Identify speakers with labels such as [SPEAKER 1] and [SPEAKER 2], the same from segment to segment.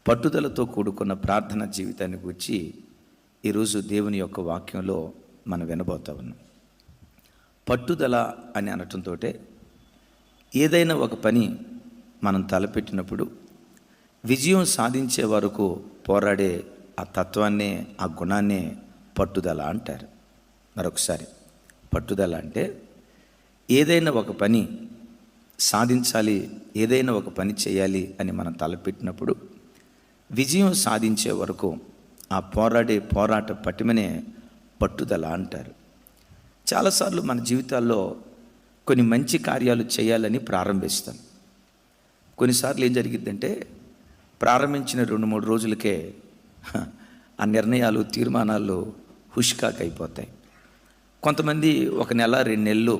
[SPEAKER 1] పట్టుదలతో కూడుకున్న ప్రార్థన జీవితాన్ని గురించి ఈరోజు దేవుని యొక్క వాక్యంలో మనం వినబోతా ఉన్నాం. పట్టుదల అని అనటంతో ఏదైనా ఒక పని మనం తలపెట్టినప్పుడు విజయం సాధించే వరకు పోరాడే ఆ తత్వాన్నే, ఆ గుణాన్నే పట్టుదల అంటారు. మరొకసారి, పట్టుదల అంటే ఏదైనా ఒక పని సాధించాలి, ఏదైనా ఒక పని చేయాలి అని మనం తలపెట్టినప్పుడు విజయం సాధించే వరకు ఆ పోరాట పటిమనే పట్టుదల అంటారు. చాలాసార్లు మన జీవితాల్లో కొన్ని మంచి కార్యాలు చేయాలని ప్రారంభిస్తాం. కొన్నిసార్లు ఏం జరిగిద్దంటే ప్రారంభించిన 2-3 రోజులకే ఆ నిర్ణయాలు, తీర్మానాలు హుష్కాక్ అయిపోతాయి. కొంతమంది 1 నెల 2 నెలలు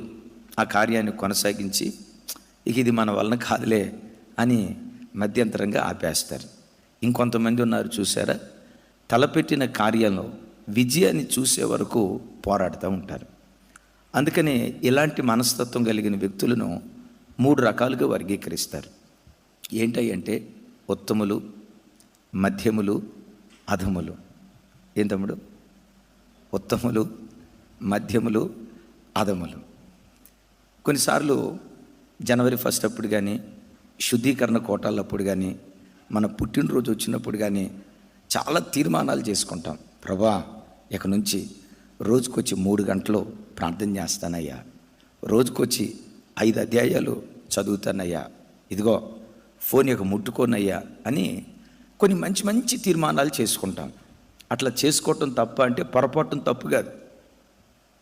[SPEAKER 1] ఆ కార్యాన్ని కొనసాగించి ఇది మన వలన కాదులే అని మధ్యంతరంగా ఆపేస్తారు. ఇంకొంతమంది ఉన్నారు చూసారా, తలపెట్టిన కార్యంలో విజయాన్ని చూసే వరకు పోరాడుతూ ఉంటారు. అందుకనే ఇలాంటి మనస్తత్వం కలిగిన వ్యక్తులను 3 రకాలుగా వర్గీకరిస్తారు. ఏంటంటే ఉత్తములు, మధ్యములు, అధములు. ఏం తమ్ముడు? ఉత్తములు, మధ్యములు, అధములు. కొన్నిసార్లు జనవరి 1 అప్పుడు కానీ, శుద్ధీకరణ కోటాలప్పుడు కానీ, మన పుట్టినరోజు వచ్చినప్పుడు కానీ చాలా తీర్మానాలు చేసుకుంటాం. ప్రభా, ఇక నుంచి రోజుకొచ్చి 3 గంటలు ప్రార్థన చేస్తానయ్యా, రోజుకొచ్చి 5 అధ్యాయాలు చదువుతానయ్యా, ఇదిగో ఫోన్ ఇక ముట్టుకోనయ్యా అని కొన్ని మంచి మంచి తీర్మానాలు చేసుకుంటాం. అట్లా చేసుకోవటం తప్ప అంటే పొరపాటున తప్పు కాదు.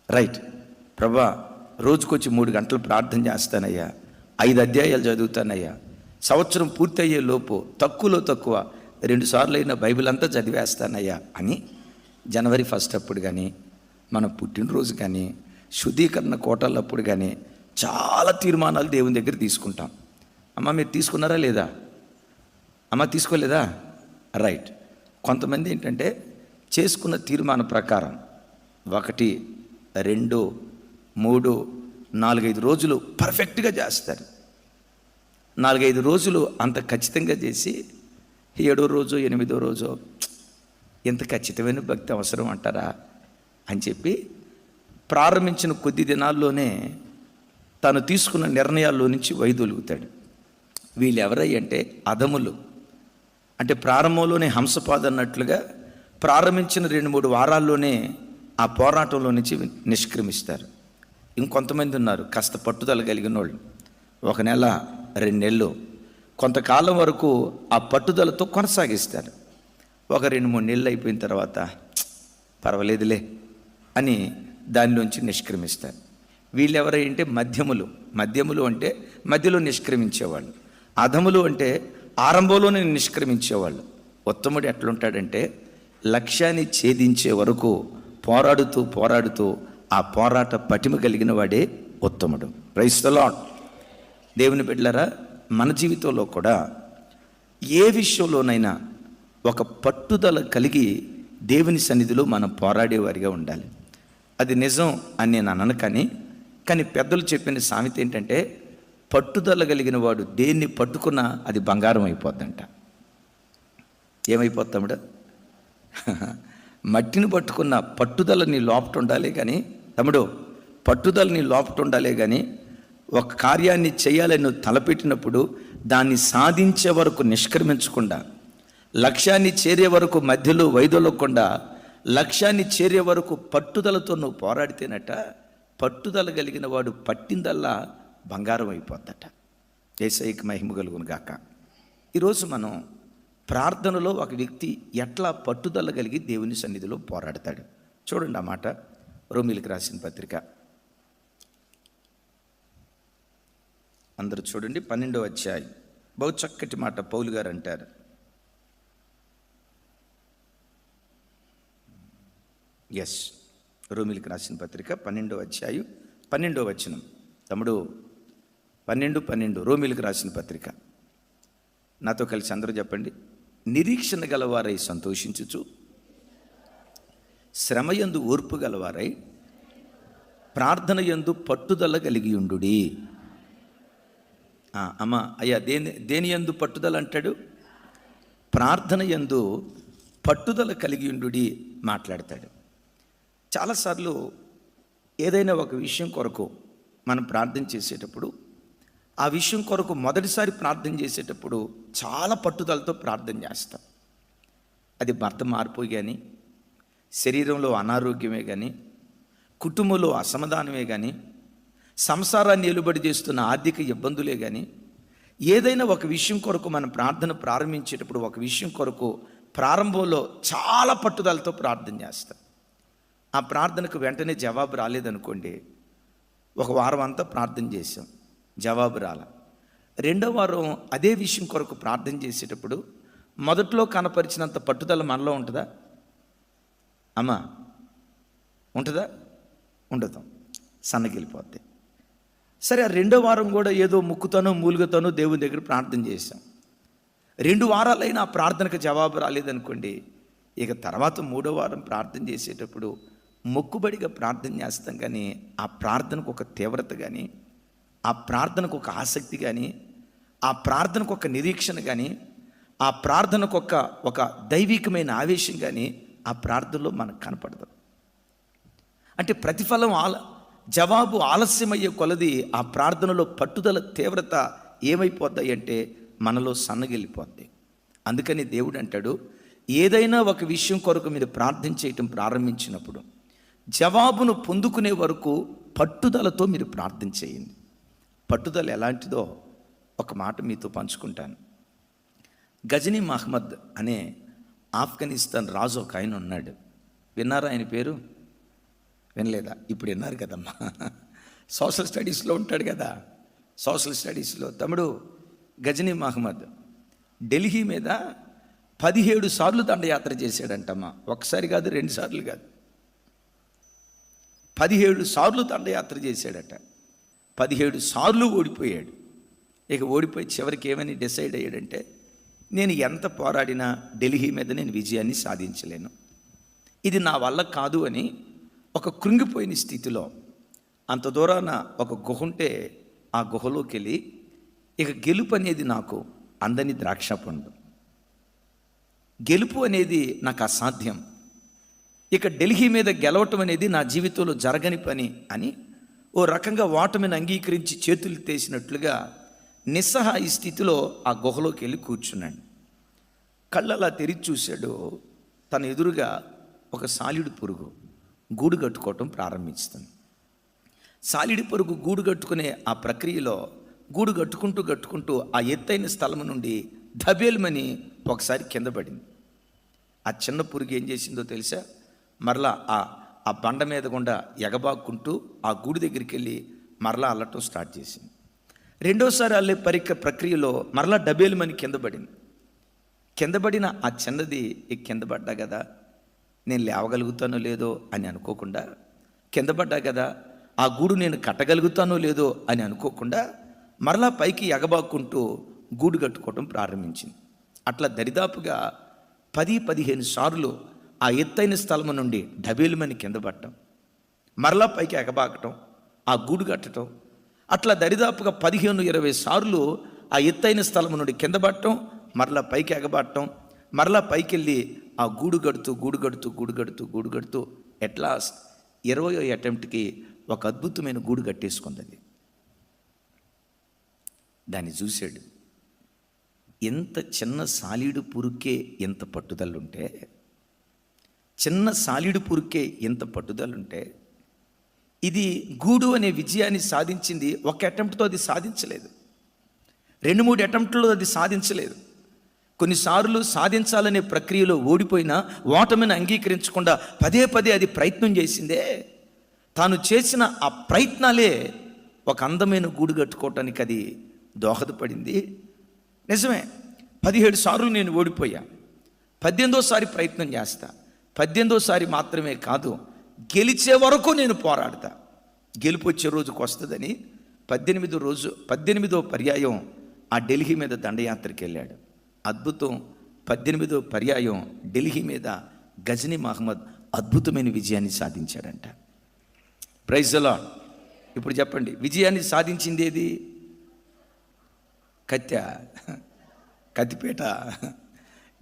[SPEAKER 1] రైట్, ప్రభా రోజుకొచ్చి 3 గంటలు ప్రార్థన చేస్తానయ్యా, 5 అధ్యాయాలు చదువుతానయ్యా, సంవత్సరం పూర్తయ్యే లోపు తక్కువలో తక్కువ 2 సార్లు అయినా బైబిల్ అంతా చదివేస్తానయ్యా అని జనవరి 1 అప్పుడు కానీ, మన పుట్టినరోజు కానీ, శుద్ధీకరణ కోటాలప్పుడు కానీ చాలా తీర్మానాలు దేవుని దగ్గర తీసుకుంటాం. అమ్మ మీరు తీసుకున్నారా లేదా? అమ్మ తీసుకోలేదా? రైట్. కొంతమంది ఏంటంటే చేసుకున్న తీర్మానం ప్రకారం 1, 2, 3, 4-5 రోజులు పర్ఫెక్ట్గా చేస్తారు. 4-5 రోజులు అంత ఖచ్చితంగా చేసి 7వ రోజు 8వ రోజు ఎంత ఖచ్చితమైన భక్తి అవసరం అంటారా అని చెప్పి ప్రారంభించిన కొద్ది దినాల్లోనే తాను తీసుకున్న నిర్ణయాల్లో నుంచి వైదొలుగుతాడు. వీళ్ళు ఎవరయ్యంటే అధములు. అంటే ప్రారంభంలోనే హంసపాద అన్నట్లుగా ప్రారంభించిన 2-3 వారాల్లోనే ఆ పోరాటంలో నుంచి నిష్క్రమిస్తారు. ఇంకొంతమంది ఉన్నారు కాస్త పట్టుదల కలిగిన వాళ్ళు. 1 నెల 2 నెలలు కొంతకాలం వరకు ఆ పట్టుదలతో కొనసాగిస్తారు. 1-2-3 నెలలు అయిపోయిన తర్వాత పర్వాలేదులే అని దానిలోంచి నిష్క్రమిస్తారు. వీళ్ళు ఎవరంటే మధ్యములు. మధ్యములు అంటే మధ్యలో నిష్క్రమించేవాళ్ళు. అధములు అంటే ఆరంభంలోనే నిష్క్రమించేవాళ్ళు. ఉత్తముడు ఎట్లుంటాడంటే లక్ష్యాన్ని ఛేదించే వరకు పోరాడుతూ ఆ పోరాట పటిమ కలిగిన వాడే ఉత్తముడు. Praise the Lord. దేవుని బిడ్డలారా, మన జీవితంలో కూడా ఏ విషయంలోనైనా ఒక పట్టుదల కలిగి దేవుని సన్నిధిలో మనం పోరాడేవారిగా ఉండాలి. అది నిజం అని నేను అనను, కానీ పెద్దలు చెప్పిన సామెత ఏంటంటే పట్టుదల కలిగిన వాడు దేన్ని పట్టుకున్నా అది బంగారం అయిపోద్దంట. ఏమైపోతాముడు? మట్టిని పట్టుకున్న పట్టుదల నీ లోపట ఉండాలి కానీ తమ్ముడు, పట్టుదల నీ లోపట ఉండాలి కానీ ఒక కార్యాన్ని చేయాలని నువ్వు తలపెట్టినప్పుడు దాన్ని సాధించే వరకు నిష్క్రమించకుండా, లక్ష్యాన్ని చేరే వరకు మధ్యలో వైదొలగకుండా, లక్ష్యాన్ని చేరే వరకు పట్టుదలతో నువ్వు పోరాడితేనట పట్టుదల కలిగిన వాడు పట్టిందల్లా బంగారం అయిపోద్దట. యేసయ్యకి మహిమ కలుగును గాక. ఈరోజు మనం ప్రార్థనలో ఒక వ్యక్తి ఎట్లా పట్టుదల కలిగి దేవుని సన్నిధిలో పోరాడతాడు చూడండి. ఆ మాట రోమీయులకు రాసిన పత్రిక అందరూ చూడండి, 12వ అధ్యాయం. బహు చక్కటి మాట పౌలు గారు అంటారు. ఎస్, రోమీయులకు రాసిన పత్రిక 12వ అధ్యాయం 12వ వచనం. తమ్ముడు 12 రోమీయులకు రాసిన పత్రిక. నాతో కలిసి అందరూ చెప్పండి. నిరీక్షణ గలవారై సంతోషించుచు, శ్రమయందు ఓర్పు గలవారై, ప్రార్థన యందు పట్టుదల కలిగి ఉండుడి. అమ్మ అయ్యా దేని యందు పట్టుదల అంటాడు? ప్రార్థన యందు పట్టుదల కలిగి ఉండుడి మాట్లాడతాడు. చాలాసార్లు ఏదైనా ఒక విషయం కొరకు మనం ప్రార్థన చేసేటప్పుడు, ఆ విషయం కొరకు మొదటిసారి ప్రార్థన చేసేటప్పుడు చాలా పట్టుదలతో ప్రార్థన చేస్తాం. అది భర్త మార్పు కానీ, శరీరంలో అనారోగ్యమే కానీ, కుటుంబంలో అసమాధానమే కానీ, సంసారాన్ని నిలుబడి చేస్తున్న ఆర్థిక ఇబ్బందులే కానీ, ఏదైనా ఒక విషయం కొరకు మనం ప్రార్థన ప్రారంభించేటప్పుడు ఒక విషయం కొరకు ప్రారంభంలో చాలా పట్టుదలతో ప్రార్థన చేస్తాం. ఆ ప్రార్థనకు వెంటనే జవాబు రాలేదనుకోండి, ఒక వారం అంతా ప్రార్థన చేసాం, జవాబు రాల. రెండో వారం అదే విషయం కొరకు ప్రార్థన చేసేటప్పుడు మొదట్లో కనపరిచినంత పట్టుదల మనలో ఉంటుందా అమ్మా? ఉంటుందా? ఉండదు, సన్నగిలిపోద్ది. సరే, ఆ రెండో వారం కూడా ఏదో ముక్కుతానో మూలుగుతానో దేవుని దగ్గర ప్రార్థన చేశాం. 2 వారాలైనా ఆ ప్రార్థనకు జవాబు రాలేదనుకోండి, ఇక తర్వాత 3వ వారం ప్రార్థన చేసేటప్పుడు మొక్కుబడిగా ప్రార్థన చేస్తాం, కానీ ఆ ప్రార్థనకు ఒక తీవ్రత కానీ, ఆ ప్రార్థనకు ఒక ఆసక్తి కానీ, ఆ ప్రార్థనకు ఒక నిరీక్షణ కానీ, ఆ ప్రార్థనకు ఒక దైవికమైన ఆవేశం కానీ ఆ ప్రార్థనలో మనకు కనపడదు. అంటే ప్రతిఫలం జవాబు ఆలస్యమయ్యే కొలది ఆ ప్రార్థనలో పట్టుదల తీవ్రత ఏమైపోద్దాయి అంటే మనలో సన్నగిల్లిపోద్ది. అందుకని దేవుడు అంటాడు, ఏదైనా ఒక విషయం కొరకు మీరు ప్రార్థన చేయటం ప్రారంభించినప్పుడు జవాబును పొందుకునే వరకు పట్టుదలతో మీరు ప్రార్థన చేయండి. పట్టుదల ఎలాంటిదో ఒక మాట మీతో పంచుకుంటాను. గజనీ మహమ్మద్ అనే ఆఫ్ఘనిస్తాన్ రాజు ఒక ఆయన ఉన్నాడు. విన్నారా ఆయన పేరు? వినలేదా? ఇప్పుడు విన్నారు కదమ్మా, సోషల్ స్టడీస్లో ఉంటాడు కదా. సోషల్ స్టడీస్లో తమ్ముడు గజనీ మహమ్మద్ ఢిల్లీ మీద 17 సార్లు దండయాత్ర చేశాడంటమ్మా. ఒకసారి కాదు, 2 సార్లు కాదు, 17 సార్లు దండయాత్ర చేశాడట. 17 సార్లు ఓడిపోయాడు. ఇక ఓడిపోయి చివరికి ఏమని డిసైడ్ అయ్యాడంటే, నేను ఎంత పోరాడినా ఢిల్లీ మీద నేను విజయాన్ని సాధించలేను, ఇది నా వల్ల కాదు అని ఒక కృంగిపోయిన స్థితిలో అంత దూరాన ఒక గుహ ఉంటే ఆ గుహలోకి వెళ్ళి, ఇక గెలుపు అనేది నాకు అందని ద్రాక్ష పండు, గెలుపు అనేది నాకు అసాధ్యం, ఇక ఢిల్లీ మీద గెలవటం అనేది నా జీవితంలో జరగని పని అని ఓ రకంగా ఓటమిని అంగీకరించి చేతులు తీసినట్లుగా నిస్సహాయ స్థితిలో ఆ గుహలోకి వెళ్ళి కూర్చున్నాడు. కళ్ళలా తెరిచి చూశాడు. తన ఎదురుగా ఒక సాలిడు పురుగు గూడు కట్టుకోవటం ప్రారంభిస్తుంది. సాలిడి పురుగు గూడు కట్టుకునే ఆ ప్రక్రియలో గూడు కట్టుకుంటూ ఆ ఎత్తైన స్థలం నుండి ధబేల్మని ఒకసారి కింద పడింది. ఆ చిన్న పురుగు ఏం చేసిందో తెలుసా? మరలా ఆ బండ మీద గుండా ఎగబాక్కుంటూ ఆ గూడు దగ్గరికి వెళ్ళి మరలా అల్లటం స్టార్ట్ చేసింది. రెండోసారి అల్లే ప్రక్రియలో మరలా డబేల్మని కింద పడింది. కింద పడిన ఆ చిన్నది కింద పడ్డా కదా, నేను లేవగలుగుతానో లేదో అని అనుకోకుండా, కింద పడ్డా కదా ఆ గూడు నేను కట్టగలుగుతానో లేదో అని అనుకోకుండా మరలా పైకి ఎగబాక్కుంటూ గూడు కట్టుకోవటం ప్రారంభించింది. అట్లా దరిదాపుగా 10-15 సార్లు ఆ ఎత్తైన స్థలం నుండి డబేలుమని కింద పడటం, మరలా పైకి ఎగబాకటం, ఆ గూడు కట్టడం, అట్లా దరిదాపుగా 15-20 సార్లు ఆ ఎత్తైన స్థలం నుండి కింద పడటం, మరలా పైకి ఎగబాటం, మరలా పైకి వెళ్ళి ఆ గూడు కడుతూ ఎట్లా 20వ అటెంప్ట్కి ఒక అద్భుతమైన గూడు కట్టేసుకుంది. దాన్ని చూశాడు. ఎంత చిన్న సాలీడు పురుకే ఎంత పట్టుదలుంటే, చిన్న సాలీడు పురుకే ఎంత పట్టుదలుంటే, ఇది గూడు అనే విజయాన్ని సాధించింది ఒక అటెంప్ట్తో. అది సాధించలేదు, 2-3 అటెంప్ట్లో అది సాధించలేదు. కొన్నిసార్లు సాధించాలనే ప్రక్రియలో ఓడిపోయినా ఓటమిని అంగీకరించకుండా పదే అది ప్రయత్నం చేసిందే. తాను చేసిన ఆ ప్రయత్నాలే ఒక అందమైన గూడు కట్టుకోవటానికి అది దోహదపడింది. నిజమే, 17 సార్లు నేను ఓడిపోయా, 18వ ప్రయత్నం చేస్తా, 18వ మాత్రమే కాదు, గెలిచే వరకు నేను పోరాడతా, గెలుపు వచ్చే రోజుకు వస్తుందని 18వ పర్యాయం ఆ ఢిల్లీ మీద దండయాత్రకి వెళ్ళాడు. అద్భుతం. 18వ పర్యాయం ఢిల్లీ మీద గజనీ మహమ్మద్ అద్భుతమైన విజయాన్ని సాధించాడంట. Praise the lord. ఇప్పుడు చెప్పండి, విజయాన్ని సాధించింది ఏది? కత్తిపేట.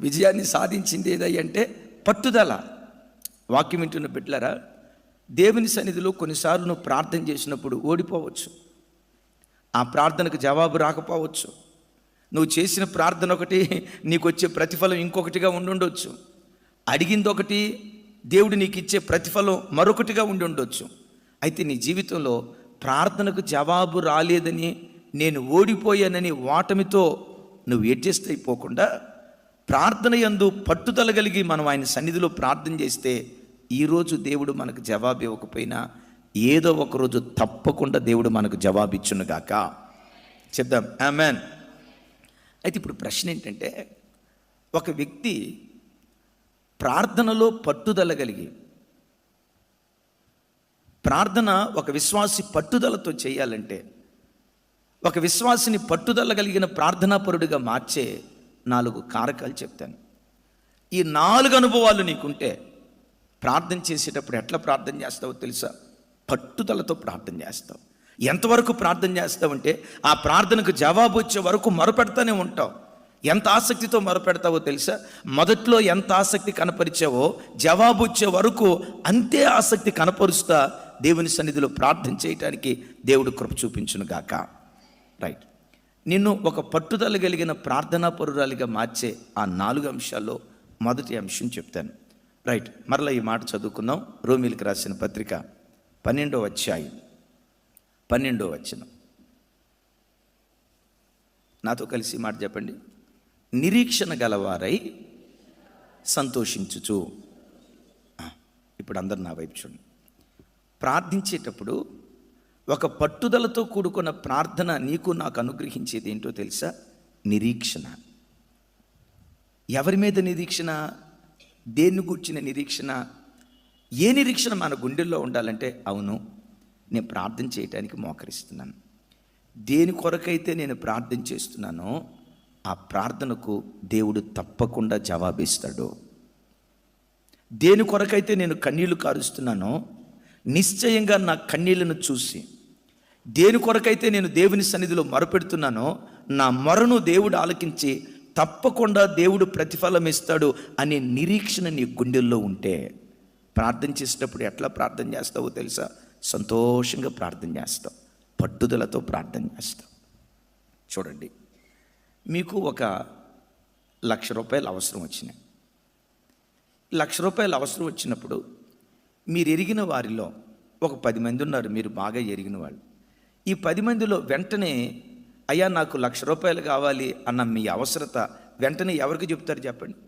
[SPEAKER 1] విజయాన్ని సాధించింది ఏదంటే పట్టుదల. వాక్యం వింటున్న బిడ్డలారా, దేవుని సన్నిధిలో కొన్నిసార్లు నువ్వు ప్రార్థన చేసినప్పుడు ఓడిపోవచ్చు, ఆ ప్రార్థనకు జవాబు రాకపోవచ్చు. నువ్వు చేసిన ప్రార్థన ఒకటి, నీకు వచ్చే ప్రతిఫలం ఇంకొకటిగా ఉండుండొచ్చు. అడిగింది ఒకటి, దేవుడు నీకు ఇచ్చే ప్రతిఫలం మరొకటిగా ఉండుండొచ్చు. అయితే నీ జీవితంలో ప్రార్థనకు జవాబు రాలేదని, నేను ఓడిపోయానని ఓటమితో నువ్వు అడ్జస్ట్ అయిపోకుండా, ప్రార్థన యందు పట్టుదల కలిగి మనం ఆయన సన్నిధిలో ప్రార్థన చేస్తే, ఈరోజు దేవుడు మనకు జవాబు ఇవ్వకపోయినా ఏదో ఒకరోజు తప్పకుండా దేవుడు మనకు జవాబు ఇచ్చునుగాక. చెప్దాం ఆమేన్. అయితే ఇప్పుడు ప్రశ్న ఏంటంటే, ఒక వ్యక్తి ప్రార్థనలో పట్టుదల కలిగి, ప్రార్థన ఒక విశ్వాసి పట్టుదలతో చేయాలంటే, ఒక విశ్వాసిని పట్టుదల కలిగిన ప్రార్థనాపరుడిగా మార్చే 4 కారకాలు చెప్తాను. ఈ 4 అనుభవాలు నీకుంటే ప్రార్థన చేసేటప్పుడు ఎట్లా ప్రార్థన చేస్తావో తెలుసా? పట్టుదలతో ప్రార్థన చేస్తావు. ఎంతవరకు ప్రార్థన చేస్తావంటే, ఆ ప్రార్థనకు జవాబు వచ్చే వరకు మొరపెడతానే ఉంటావు. ఎంత ఆసక్తితో మొరపెడతావో తెలుసా? మొదట్లో ఎంత ఆసక్తి కనపరిచావో, జవాబు వచ్చే వరకు అంతే ఆసక్తి కనపరుస్తా దేవుని సన్నిధిలో ప్రార్థన చేయటానికి దేవుడు కృప చూపించును గాక. రైట్. నిన్ను ఒక పట్టుదల కలిగిన ప్రార్థనా పరురాలిగా మార్చే ఆ 4 అంశాల్లో మొదటి అంశం చెప్తాను. రైట్, మరలా ఈ మాట చదువుకుందాం. రోమీలకు రాసిన పత్రిక 12వ అధ్యాయం 12వ వచనం. నాతో కలిసి మాట చెప్పండి. నిరీక్షణ గలవారై సంతోషించుచు. ఇప్పుడు అందరు నా వైపు చూడండి. ప్రార్థించేటప్పుడు ఒక పట్టుదలతో కూడుకున్న ప్రార్థన నీకు నాకు అనుగ్రహించేది ఏంటో తెలుసా? నిరీక్షణ. ఎవరి మీద నిరీక్షణ? దేన్ని గూర్చిన నిరీక్షణ? ఏ నిరీక్షణ మన గుండెల్లో ఉండాలంటే, అవును, నేను ప్రార్థన చేయటానికి మోకరిస్తున్నాను. దేని కొరకైతే నేను ప్రార్థన చేస్తున్నానో ఆ ప్రార్థనకు దేవుడు తప్పకుండా జవాబిస్తాడు. దేని కొరకైతే నేను కన్నీళ్లు కారుస్తున్నానో నిశ్చయంగా నా కన్నీళ్లను చూసి, దేని కొరకైతే నేను దేవుని సన్నిధిలో మొరపెడుతున్నానో నా మొరను దేవుడు ఆలకించి తప్పకుండా దేవుడు ప్రతిఫలం ఇస్తాడు అనే నిరీక్షణ నీ గుండెల్లో ఉంటే ప్రార్థన చేసేటప్పుడు ఎట్లా ప్రార్థన చేస్తావో తెలుసా? సంతోషంగా ప్రార్థన చేస్తావు, పట్టుదలతో ప్రార్థన చేస్తావు. చూడండి, మీకు ఒక ₹1,00,000 అవసరం వచ్చినాయి. ₹1,00,000 అవసరం వచ్చినప్పుడు మీరు ఎరిగిన వారిలో ఒక 10 మంది ఉన్నారు, మీరు బాగా ఎరిగిన వాళ్ళు. ఈ 10 మందిలో వెంటనే, అయ్యా నాకు ₹1,00,000 కావాలి అన్న మీ అవసరత వెంటనే ఎవరికి చెప్తారు చెప్పండి?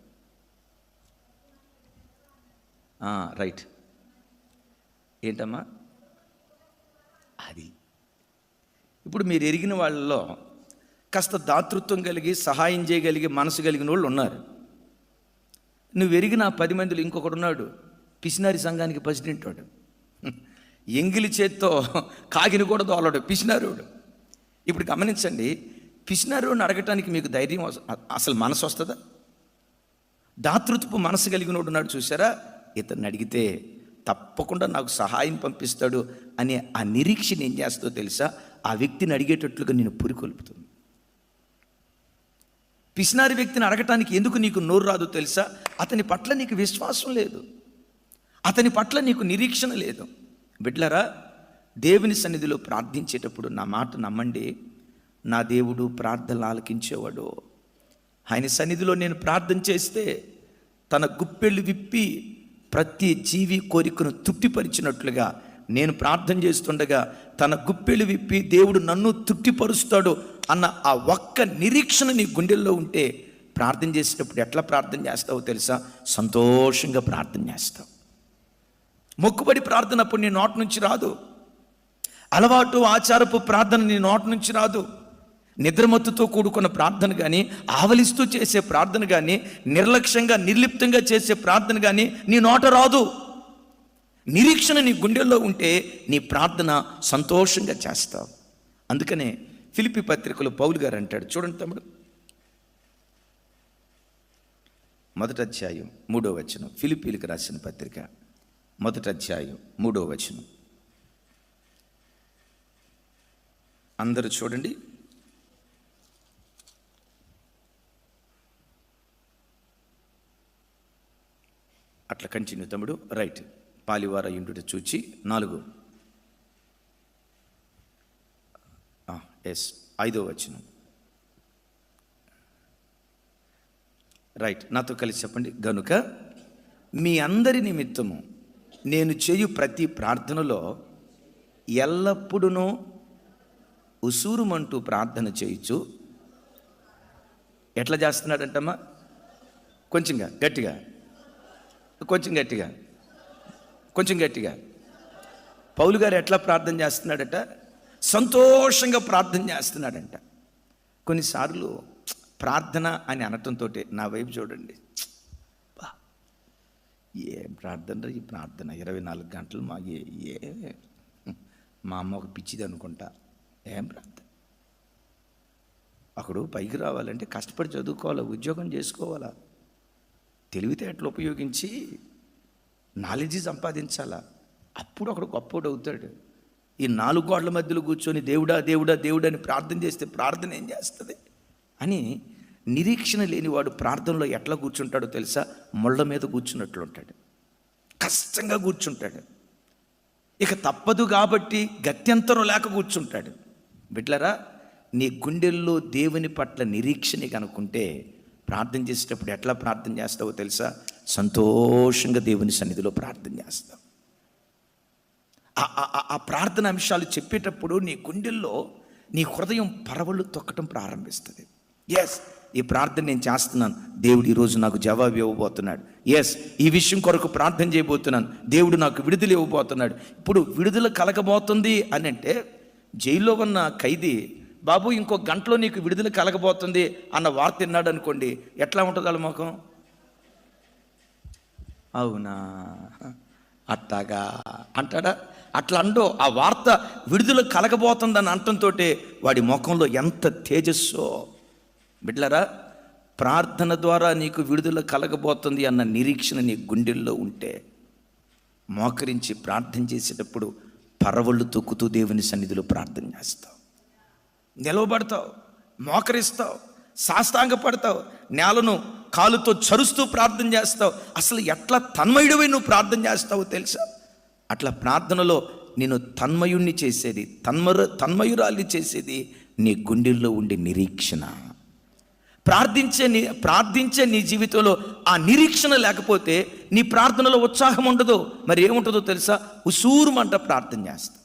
[SPEAKER 1] రైట్. ఏంటమ్మా అది? ఇప్పుడు మీరు ఎరిగిన వాళ్ళలో కాస్త దాతృత్వం కలిగి సహాయం చేయగలిగే మనసు కలిగిన వాళ్ళు ఉన్నారు. నువ్వు ఎరిగిన 10 మందిలో ఇంకొకడు ఉన్నాడు, పిసినారి సంఘానికి ప్రెసిడెంట్ వాడు, ఎంగిలి చేత్తో కాగిని కూడా దోలడు, పిసినారుడు. ఇప్పుడు గమనించండి, పిసినారుని అడగటానికి మీకు ధైర్యం, అసలు మనసు వస్తుందా? దాతృత్వపు మనసు కలిగినోడు ఉన్నాడు చూసారా, ఇతన్ని అడిగితే తప్పకుండా నాకు సహాయం పంపిస్తాడు అనే ఆ నిరీక్షణ ఏం చేస్తుందో తెలుసా? ఆ వ్యక్తిని అడిగేటట్లుగా నేను పురికొల్పుతుంది. పిసినారి వ్యక్తిని అడగటానికి ఎందుకు నీకు నోరు రాదో తెలుసా? అతని పట్ల నీకు విశ్వాసం లేదు, అతని పట్ల నీకు నిరీక్షణ లేదు. బిడ్డలారా, దేవుని సన్నిధిలో ప్రార్థించేటప్పుడు నా మాట నమ్మండి, నా దేవుడు ప్రార్థనలు ఆలకించేవాడు. ఆయన సన్నిధిలో నేను ప్రార్థన చేస్తే తన గుప్పెళ్ళు విప్పి ప్రతి జీవి కోరికను తృప్తిపరిచినట్లుగా నేను ప్రార్థన చేస్తుండగా తన గుప్పెళ్ళు విప్పి దేవుడు నన్ను తృప్తిపరుస్తాడు అన్న ఆ ఒక్క నిరీక్షణ నీ గుండెల్లో ఉంటే ప్రార్థన చేసేటప్పుడు ఎట్లా ప్రార్థన చేస్తావో తెలుసా? సంతోషంగా ప్రార్థన చేస్తావు. మొక్కుబడి ప్రార్థన అప్పుడు నీ నోటి నుంచి రాదు. అలవాటు ఆచారపు ప్రార్థన నీ నోటి నుంచి రాదు. నిద్రమత్తుతో కూడుకున్న ప్రార్థన కానీ, ఆవలిస్తూ చేసే ప్రార్థన కానీ, నిర్లక్ష్యంగా నిర్లిప్తంగా చేసే ప్రార్థన కానీ నీ నోట రాదు. నిరీక్షణ నీ గుండెల్లో ఉంటే నీ ప్రార్థన సంతోషంగా చేస్తావు. అందుకనే ఫిలిప్పీ పత్రికలో పౌలు గారు అంటాడు, చూడండి తమ్ముడు, 1వ అధ్యాయం 3వ వచనం. ఫిలిప్పీలకు రాసిన పత్రిక 1వ అధ్యాయం 3వ వచనం. అందరూ చూడండి. అట్లా కంటిన్యూ తమ్ముడు. రైట్. పాలివార ఇండుట చూచి 4. ఎస్ 5వ వచనం. రైట్, నాతో కలిసి చెప్పండి. గనుక మీ అందరి నిమిత్తము నేను చేయు ప్రతి ప్రార్థనలో ఎల్లప్పుడూ ఉసూరుమంటూ ప్రార్థన చేయొచ్చు. ఎట్లా చేస్తున్నాడంటమ్మా? కొంచెంగా గట్టిగా, కొంచెం గట్టిగా, కొంచెం గట్టిగా. పౌలు గారు ఎట్లా ప్రార్థన చేస్తున్నాడట? సంతోషంగా ప్రార్థన చేస్తున్నాడంట. కొన్నిసార్లు ప్రార్థన అని అనటంతో నా వైపు చూడండి, ఏం ప్రార్థన ఈ ప్రార్థన 24 గంటలు మా అమ్మ ఒక పిచ్చిది అనుకుంటా. ఏం ప్రార్థన? అక్కడ పైకి రావాలంటే కష్టపడి చదువుకోవాలా, ఉద్యోగం చేసుకోవాలా, తెలివితేటలు ఉపయోగించి నాలెడ్జ్ సంపాదించాలా, అప్పుడు అక్కడ గొప్పోడు అవుతాడు. ఈ 4 గోడల మధ్యలో కూర్చొని దేవుడా దేవుడా దేవుడా అని ప్రార్థన చేస్తే ప్రార్థన ఏం చేస్తుంది అని నిరీక్షణ లేనివాడు ప్రార్థనలో ఎట్లా కూర్చుంటాడో తెలుసా? ముళ్ళ మీద కూర్చున్నట్లు ఉంటాడు, కష్టంగా కూర్చుంటాడు. ఇక తప్పదు కాబట్టి గత్యంతరం లేక కూర్చుంటాడు. బిడ్డలారా, నీ గుండెల్లో దేవుని పట్ల నిరీక్షణ కనుక్కుంటే ప్రార్థన చేసేటప్పుడు ఎట్లా ప్రార్థన చేస్తావో తెలుసా? సంతోషంగా దేవుని సన్నిధిలో ప్రార్థన చేస్తావు. ఆ ప్రార్థన అంశాలు చెప్పేటప్పుడు నీ గుండెల్లో నీ హృదయం పరవళ్ళు తొక్కటం ప్రారంభిస్తుంది. ఎస్, ఈ ప్రార్థన నేను చేస్తున్నాను, దేవుడు ఈరోజు నాకు జవాబు ఇవ్వబోతున్నాడు. ఎస్, ఈ విషయం కొరకు ప్రార్థన చేయబోతున్నాను, దేవుడు నాకు విడుదల ఇవ్వబోతున్నాడు. ఇప్పుడు విడుదల కలగబోతుంది అని అంటే, జైల్లో ఉన్న ఖైదీ బాబు ఇంకో గంటలో నీకు విడుదల కలగబోతుంది అన్న వార్త విన్నాడు అనుకోండి, ఎట్లా ఉంటుంది వాళ్ళ ముఖం? అవునా అట్టాగా అంటాడా? అట్లా అండో. ఆ వార్త విడుదల కలగబోతుందని అంటంతో వాడి ముఖంలో ఎంత తేజస్సో. బిడ్డలారా, ప్రార్థన ద్వారా నీకు విడుదల కలగబోతుంది అన్న నిరీక్షణ నీ గుండెల్లో ఉంటే మోకరించి ప్రార్థన చేసేటప్పుడు పరవళ్ళు తొక్కుతూ దేవుని సన్నిధిలో ప్రార్థన చేస్తావు, నిలవబడతావు, మోకరిస్తావు, సాష్టాంగపడతావు, నేలను కాలుతో చరుస్తూ ప్రార్థన చేస్తావు. అసలు ఎట్లా తన్మయుడివై నువ్వు ప్రార్థన చేస్తావో తెలుసా? అట్లా ప్రార్థనలో నేను తన్మయుణ్ణి చేసేది, తన్మయురాల్ని చేసేది నీ గుండెల్లో ఉండే నిరీక్షణ. ప్రార్థించే నీ జీవితంలో ఆ నిరీక్షణ లేకపోతే నీ ప్రార్థనలో ఉత్సాహం ఉండదు. మరి ఏముంటుందో తెలుసా? ఉసూరుమంట ప్రార్థన చేస్తా.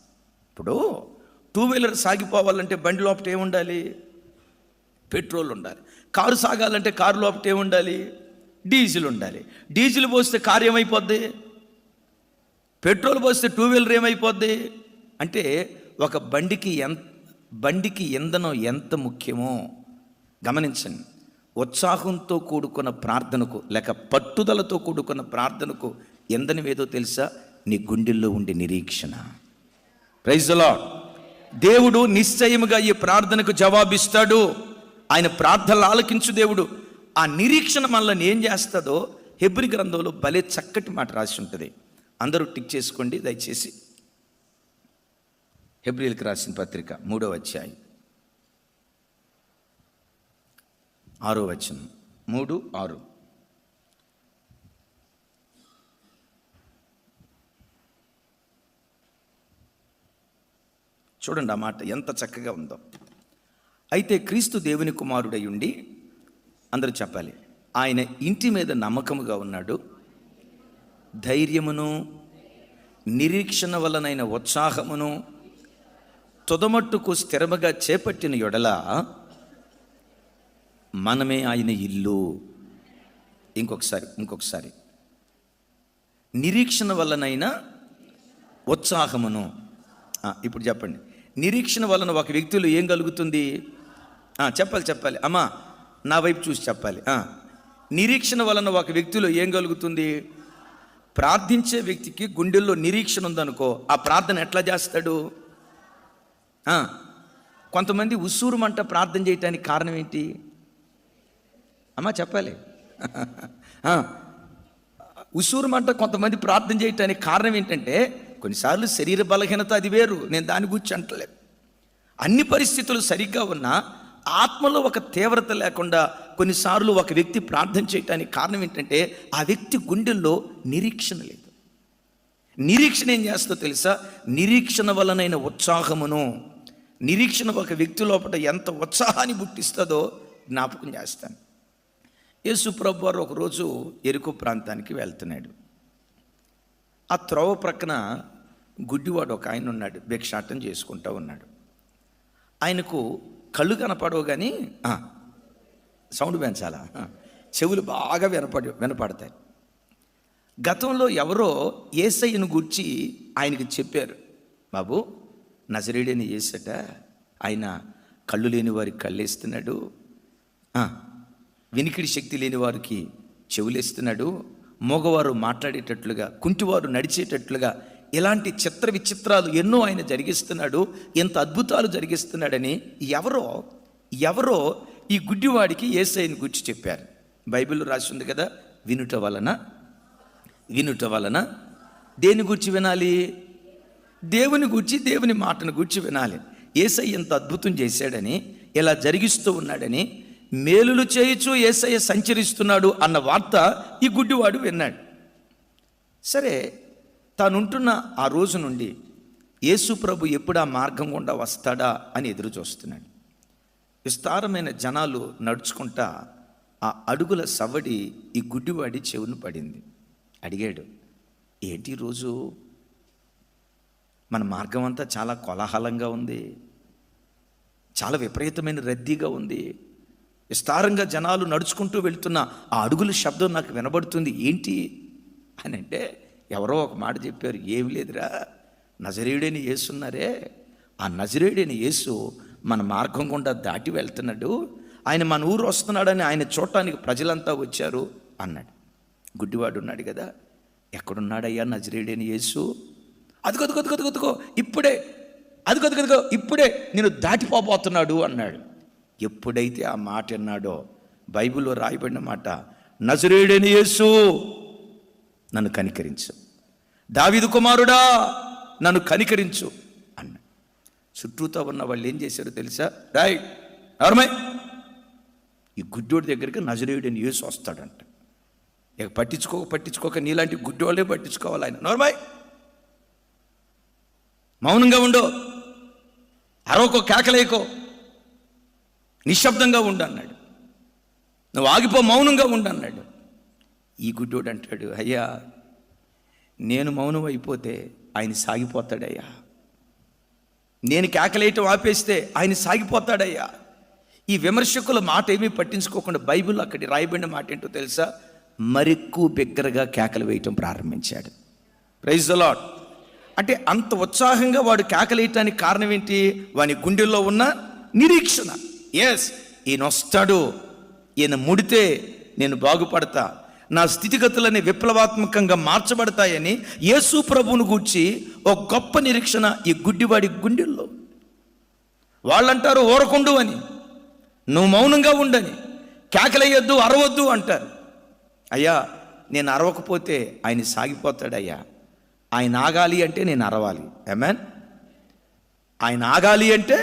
[SPEAKER 1] ఇప్పుడు 2 వీలర్ సాగిపోవాలంటే బండి లోపట ఏముండాలి? పెట్రోల్ ఉండాలి. కారు సాగాలంటే కారు లోపట ఏముండాలి? డీజిల్ ఉండాలి. డీజిల్ పోస్తే కారు ఏమైపోద్ది? పెట్రోల్ పోస్తే 2 వీలర్ ఏమైపోద్ది? అంటే ఒక బండికి ఇంధనం ఎంత ముఖ్యమో గమనించండి. ఉత్సాహంతో కూడుకున్న ప్రార్థనకు లేక పట్టుదలతో కూడుకున్న ప్రార్థనకు ఇంధనం ఏదో తెలుసా? నీ గుండెల్లో ఉండే నిరీక్షణ. Praise the Lord. దేవుడు నిశ్చయముగా ఈ ప్రార్థనకు జవాబిస్తాడు. ఆయన ప్రార్థనలు ఆలకించు దేవుడు. ఆ నిరీక్షణ మనల్ని ఏం చేస్తుందో హెబ్రీ గ్రంథంలో భలే చక్కటి మాట రాసి ఉంటుంది. అందరూ టిక్ చేసుకోండి దయచేసి. హెబ్రీలకు రాసిన పత్రిక 3వ అధ్యాయం 6వ వచనం. 3:6. చూడండి ఆ మాట ఎంత చక్కగా ఉందో. అయితే క్రీస్తు దేవుని కుమారుడై ఉండి, అందరూ చెప్పాలి, ఆయన ఇంటి మీద నమ్మకముగా ఉన్నాడు, ధైర్యమును నిరీక్షణ వలనైన ఉత్సాహమును తుదమట్టుకు స్థిరముగా చేపట్టిన యెడల మనమే ఆయన ఇల్లు. ఇంకొకసారి నిరీక్షణ వలనైన ఉత్సాహమును. ఇప్పుడు చెప్పండి, నిరీక్షణ వలన ఒక వ్యక్తిలో ఏం కలుగుతుంది? చెప్పాలి అమ్మా, నా వైపు చూసి చెప్పాలి. నిరీక్షణ వలన ఒక వ్యక్తిలో ఏం కలుగుతుంది? ప్రార్థించే వ్యక్తికి గుండెల్లో నిరీక్షణ ఉందనుకో, ఆ ప్రార్థన ఎట్లా చేస్తాడు? కొంతమంది ఉసూరుమంట ప్రార్థన చేయటానికి కారణం ఏంటి అమ్మా? చెప్పాలి. ఉసూరుమంట కొంతమంది ప్రార్థన చేయటానికి కారణం ఏంటంటే, కొన్నిసార్లు శరీర బలహీనత, అది వేరు, నేను దాని గురించి అంటలేదు. అన్ని పరిస్థితులు సరిగ్గా ఉన్నా ఆత్మలో ఒక తీవ్రత లేకుండా కొన్నిసార్లు ఒక వ్యక్తి ప్రార్థన చేయటానికి కారణం ఏంటంటే ఆ వ్యక్తి గుండెల్లో నిరీక్షణ లేదు. నిరీక్షణ ఏం చేస్తుందో తెలుసా? నిరీక్షణ వలనైన ఉత్సాహమును, నిరీక్షణ ఒక వ్యక్తి లోపల ఎంత ఉత్సాహాన్ని పుట్టిస్తుందో జ్ఞాపకం చేస్తాను. యేసు ప్రభు వారు ఒకరోజు యెరికో ప్రాంతానికి వెళ్తున్నాడు. ఆ త్రోవ ప్రక్కన గుడ్డివాడు ఒక ఆయన ఉన్నాడు, భిక్షాటన చేసుకుంటూ ఉన్నాడు. ఆయనకు కళ్ళు కనపడవు కానీ సౌండ్ పెంచాలా, చెవులు బాగా వినపడతాయి. గతంలో ఎవరో యేసయ్యను గూర్చి ఆయనకి చెప్పారు, బాబు నజరేయుడైన యేసట ఆయన కళ్ళు లేని వారికి కళ్ళేస్తున్నాడు, వినికిడి శక్తి లేని వారికి చెవులేస్తున్నాడు, మగవారు మాట్లాడేటట్లుగా, కుంటివారు నడిచేటట్లుగా ఇలాంటి చిత్ర విచిత్రాలు ఎన్నో ఆయన జరిగిస్తున్నాడు, ఎంత అద్భుతాలు జరిగిస్తున్నాడని ఎవరో ఈ గుడ్డివాడికి యేసయ్యను గురించి చెప్పారు. బైబిల్లో రాసి ఉంది కదా, వినుట వలన దేని గురించి వినాలి? దేవుని గురించి, దేవుని మాటను గురించి వినాలి. యేసయ్య ఎంత అద్భుతం చేశాడని, ఇలా జరిగిస్తూ ఉన్నాడని, మేలులు చేయుచు యేసయ్య సంచరిస్తున్నాడు అన్న వార్త ఈ గుడ్డివాడు విన్నాడు. సరే, తానుంటున్న ఆ రోజు నుండి యేసు ప్రభు ఎప్పుడు ఆ మార్గం గుండా వస్తాడా అని ఎదురు చూస్తున్నాడు. విస్తారమైన జనాలు నడుచుకుంటా ఆ అడుగుల సవ్వడి ఈ గుడ్డివాడి చెవును పడింది. అడిగాడు, ఏంటి రోజు మన మార్గం అంతా చాలా కోలాహలంగా ఉంది, చాలా విపరీతమైన రద్దీగా ఉంది, విస్తారంగా జనాలు నడుచుకుంటూ వెళ్తున్న ఆ అడుగుల శబ్దం నాకు వినబడుతుంది, ఏంటి అని అంటే ఎవరో ఒక మాట చెప్పారు, ఏమి లేదురా, నజరేయుడైన యేసు ఉన్నారే, ఆ నజరేయుడైన యేసు మన మార్గం గుండా దాటి వెళ్తున్నాడు, ఆయన మన ఊరు వస్తున్నాడని ఆయన చూడటానికి ప్రజలంతా వచ్చారు అన్నాడు. గుడ్డివాడు ఉన్నాడు కదా, ఎక్కడున్నాడయ్యా నజరేయుడైన యేసు? అదిగో ఇప్పుడే నేను దాటిపోబోతున్నాడు అన్నాడు. ఎప్పుడైతే ఆ మాట అన్నాడో, బైబిల్లో రాయబడిన మాట, నజరేయుడైన యేసు నన్ను కనికరించు, దావీదు కుమారుడా నన్ను కనికరించు అన్న. చుట్టూతో ఉన్న వాళ్ళు ఏం చేశారో తెలుసా? నోర్మై, ఈ గుడ్డోడి దగ్గరికి నజరేయుడైన యేసు వస్తాడంట. ఇక పట్టించుకోక నీలాంటి గుడ్డోళ్ళే పట్టించుకోవాలి ఆయన. నోర్మై, మౌనంగా ఉండో, అరవకో, కేకలేకో, నిశ్శబ్దంగా ఉండు అన్నాడు. నువ్వు ఆగిపో, మౌనంగా ఉండు అన్నాడు. ఈ గుడ్డోడు అంటాడు, అయ్యా నేను మౌనం అయిపోతే ఆయన సాగిపోతాడయ్యా, నేను కేకలేయటం ఆపేస్తే ఆయన సాగిపోతాడయ్యా. ఈ విమర్శకుల మాట ఏమీ పట్టించుకోకుండా బైబిల్లో అక్కడి రాయబడిన మాట ఏంటో తెలుసా? మరెక్కువ బిగ్గరగా కేకలు వేయటం ప్రారంభించాడు. Praise the Lord. అంటే అంత ఉత్సాహంగా వాడు కేకలేయటానికి కారణం ఏంటి? వాని గుండెల్లో ఉన్న నిరీక్షణ. ఎస్, ఈయన వస్తాడు, ఈయన ముడితే నేను బాగుపడతా, నా స్థితిగతులని విప్లవాత్మకంగా మార్చబడతాయని యేసు ప్రభువును గూర్చి ఒక గొప్ప నిరీక్షణ ఈ గుడ్డివాడి గుండెల్లో. వాళ్ళంటారు ఊరకుండు అని, నువ్వు మౌనంగా ఉండని, కేకలేయొద్దు, అరవద్దు అంటారు. అయ్యా నేను అరవకపోతే ఆయన సాగిపోతాడయ్యా, ఆయన ఆగాలి అంటే నేను అరవాలి. ఆమేన్. ఆయన ఆగాలి అంటే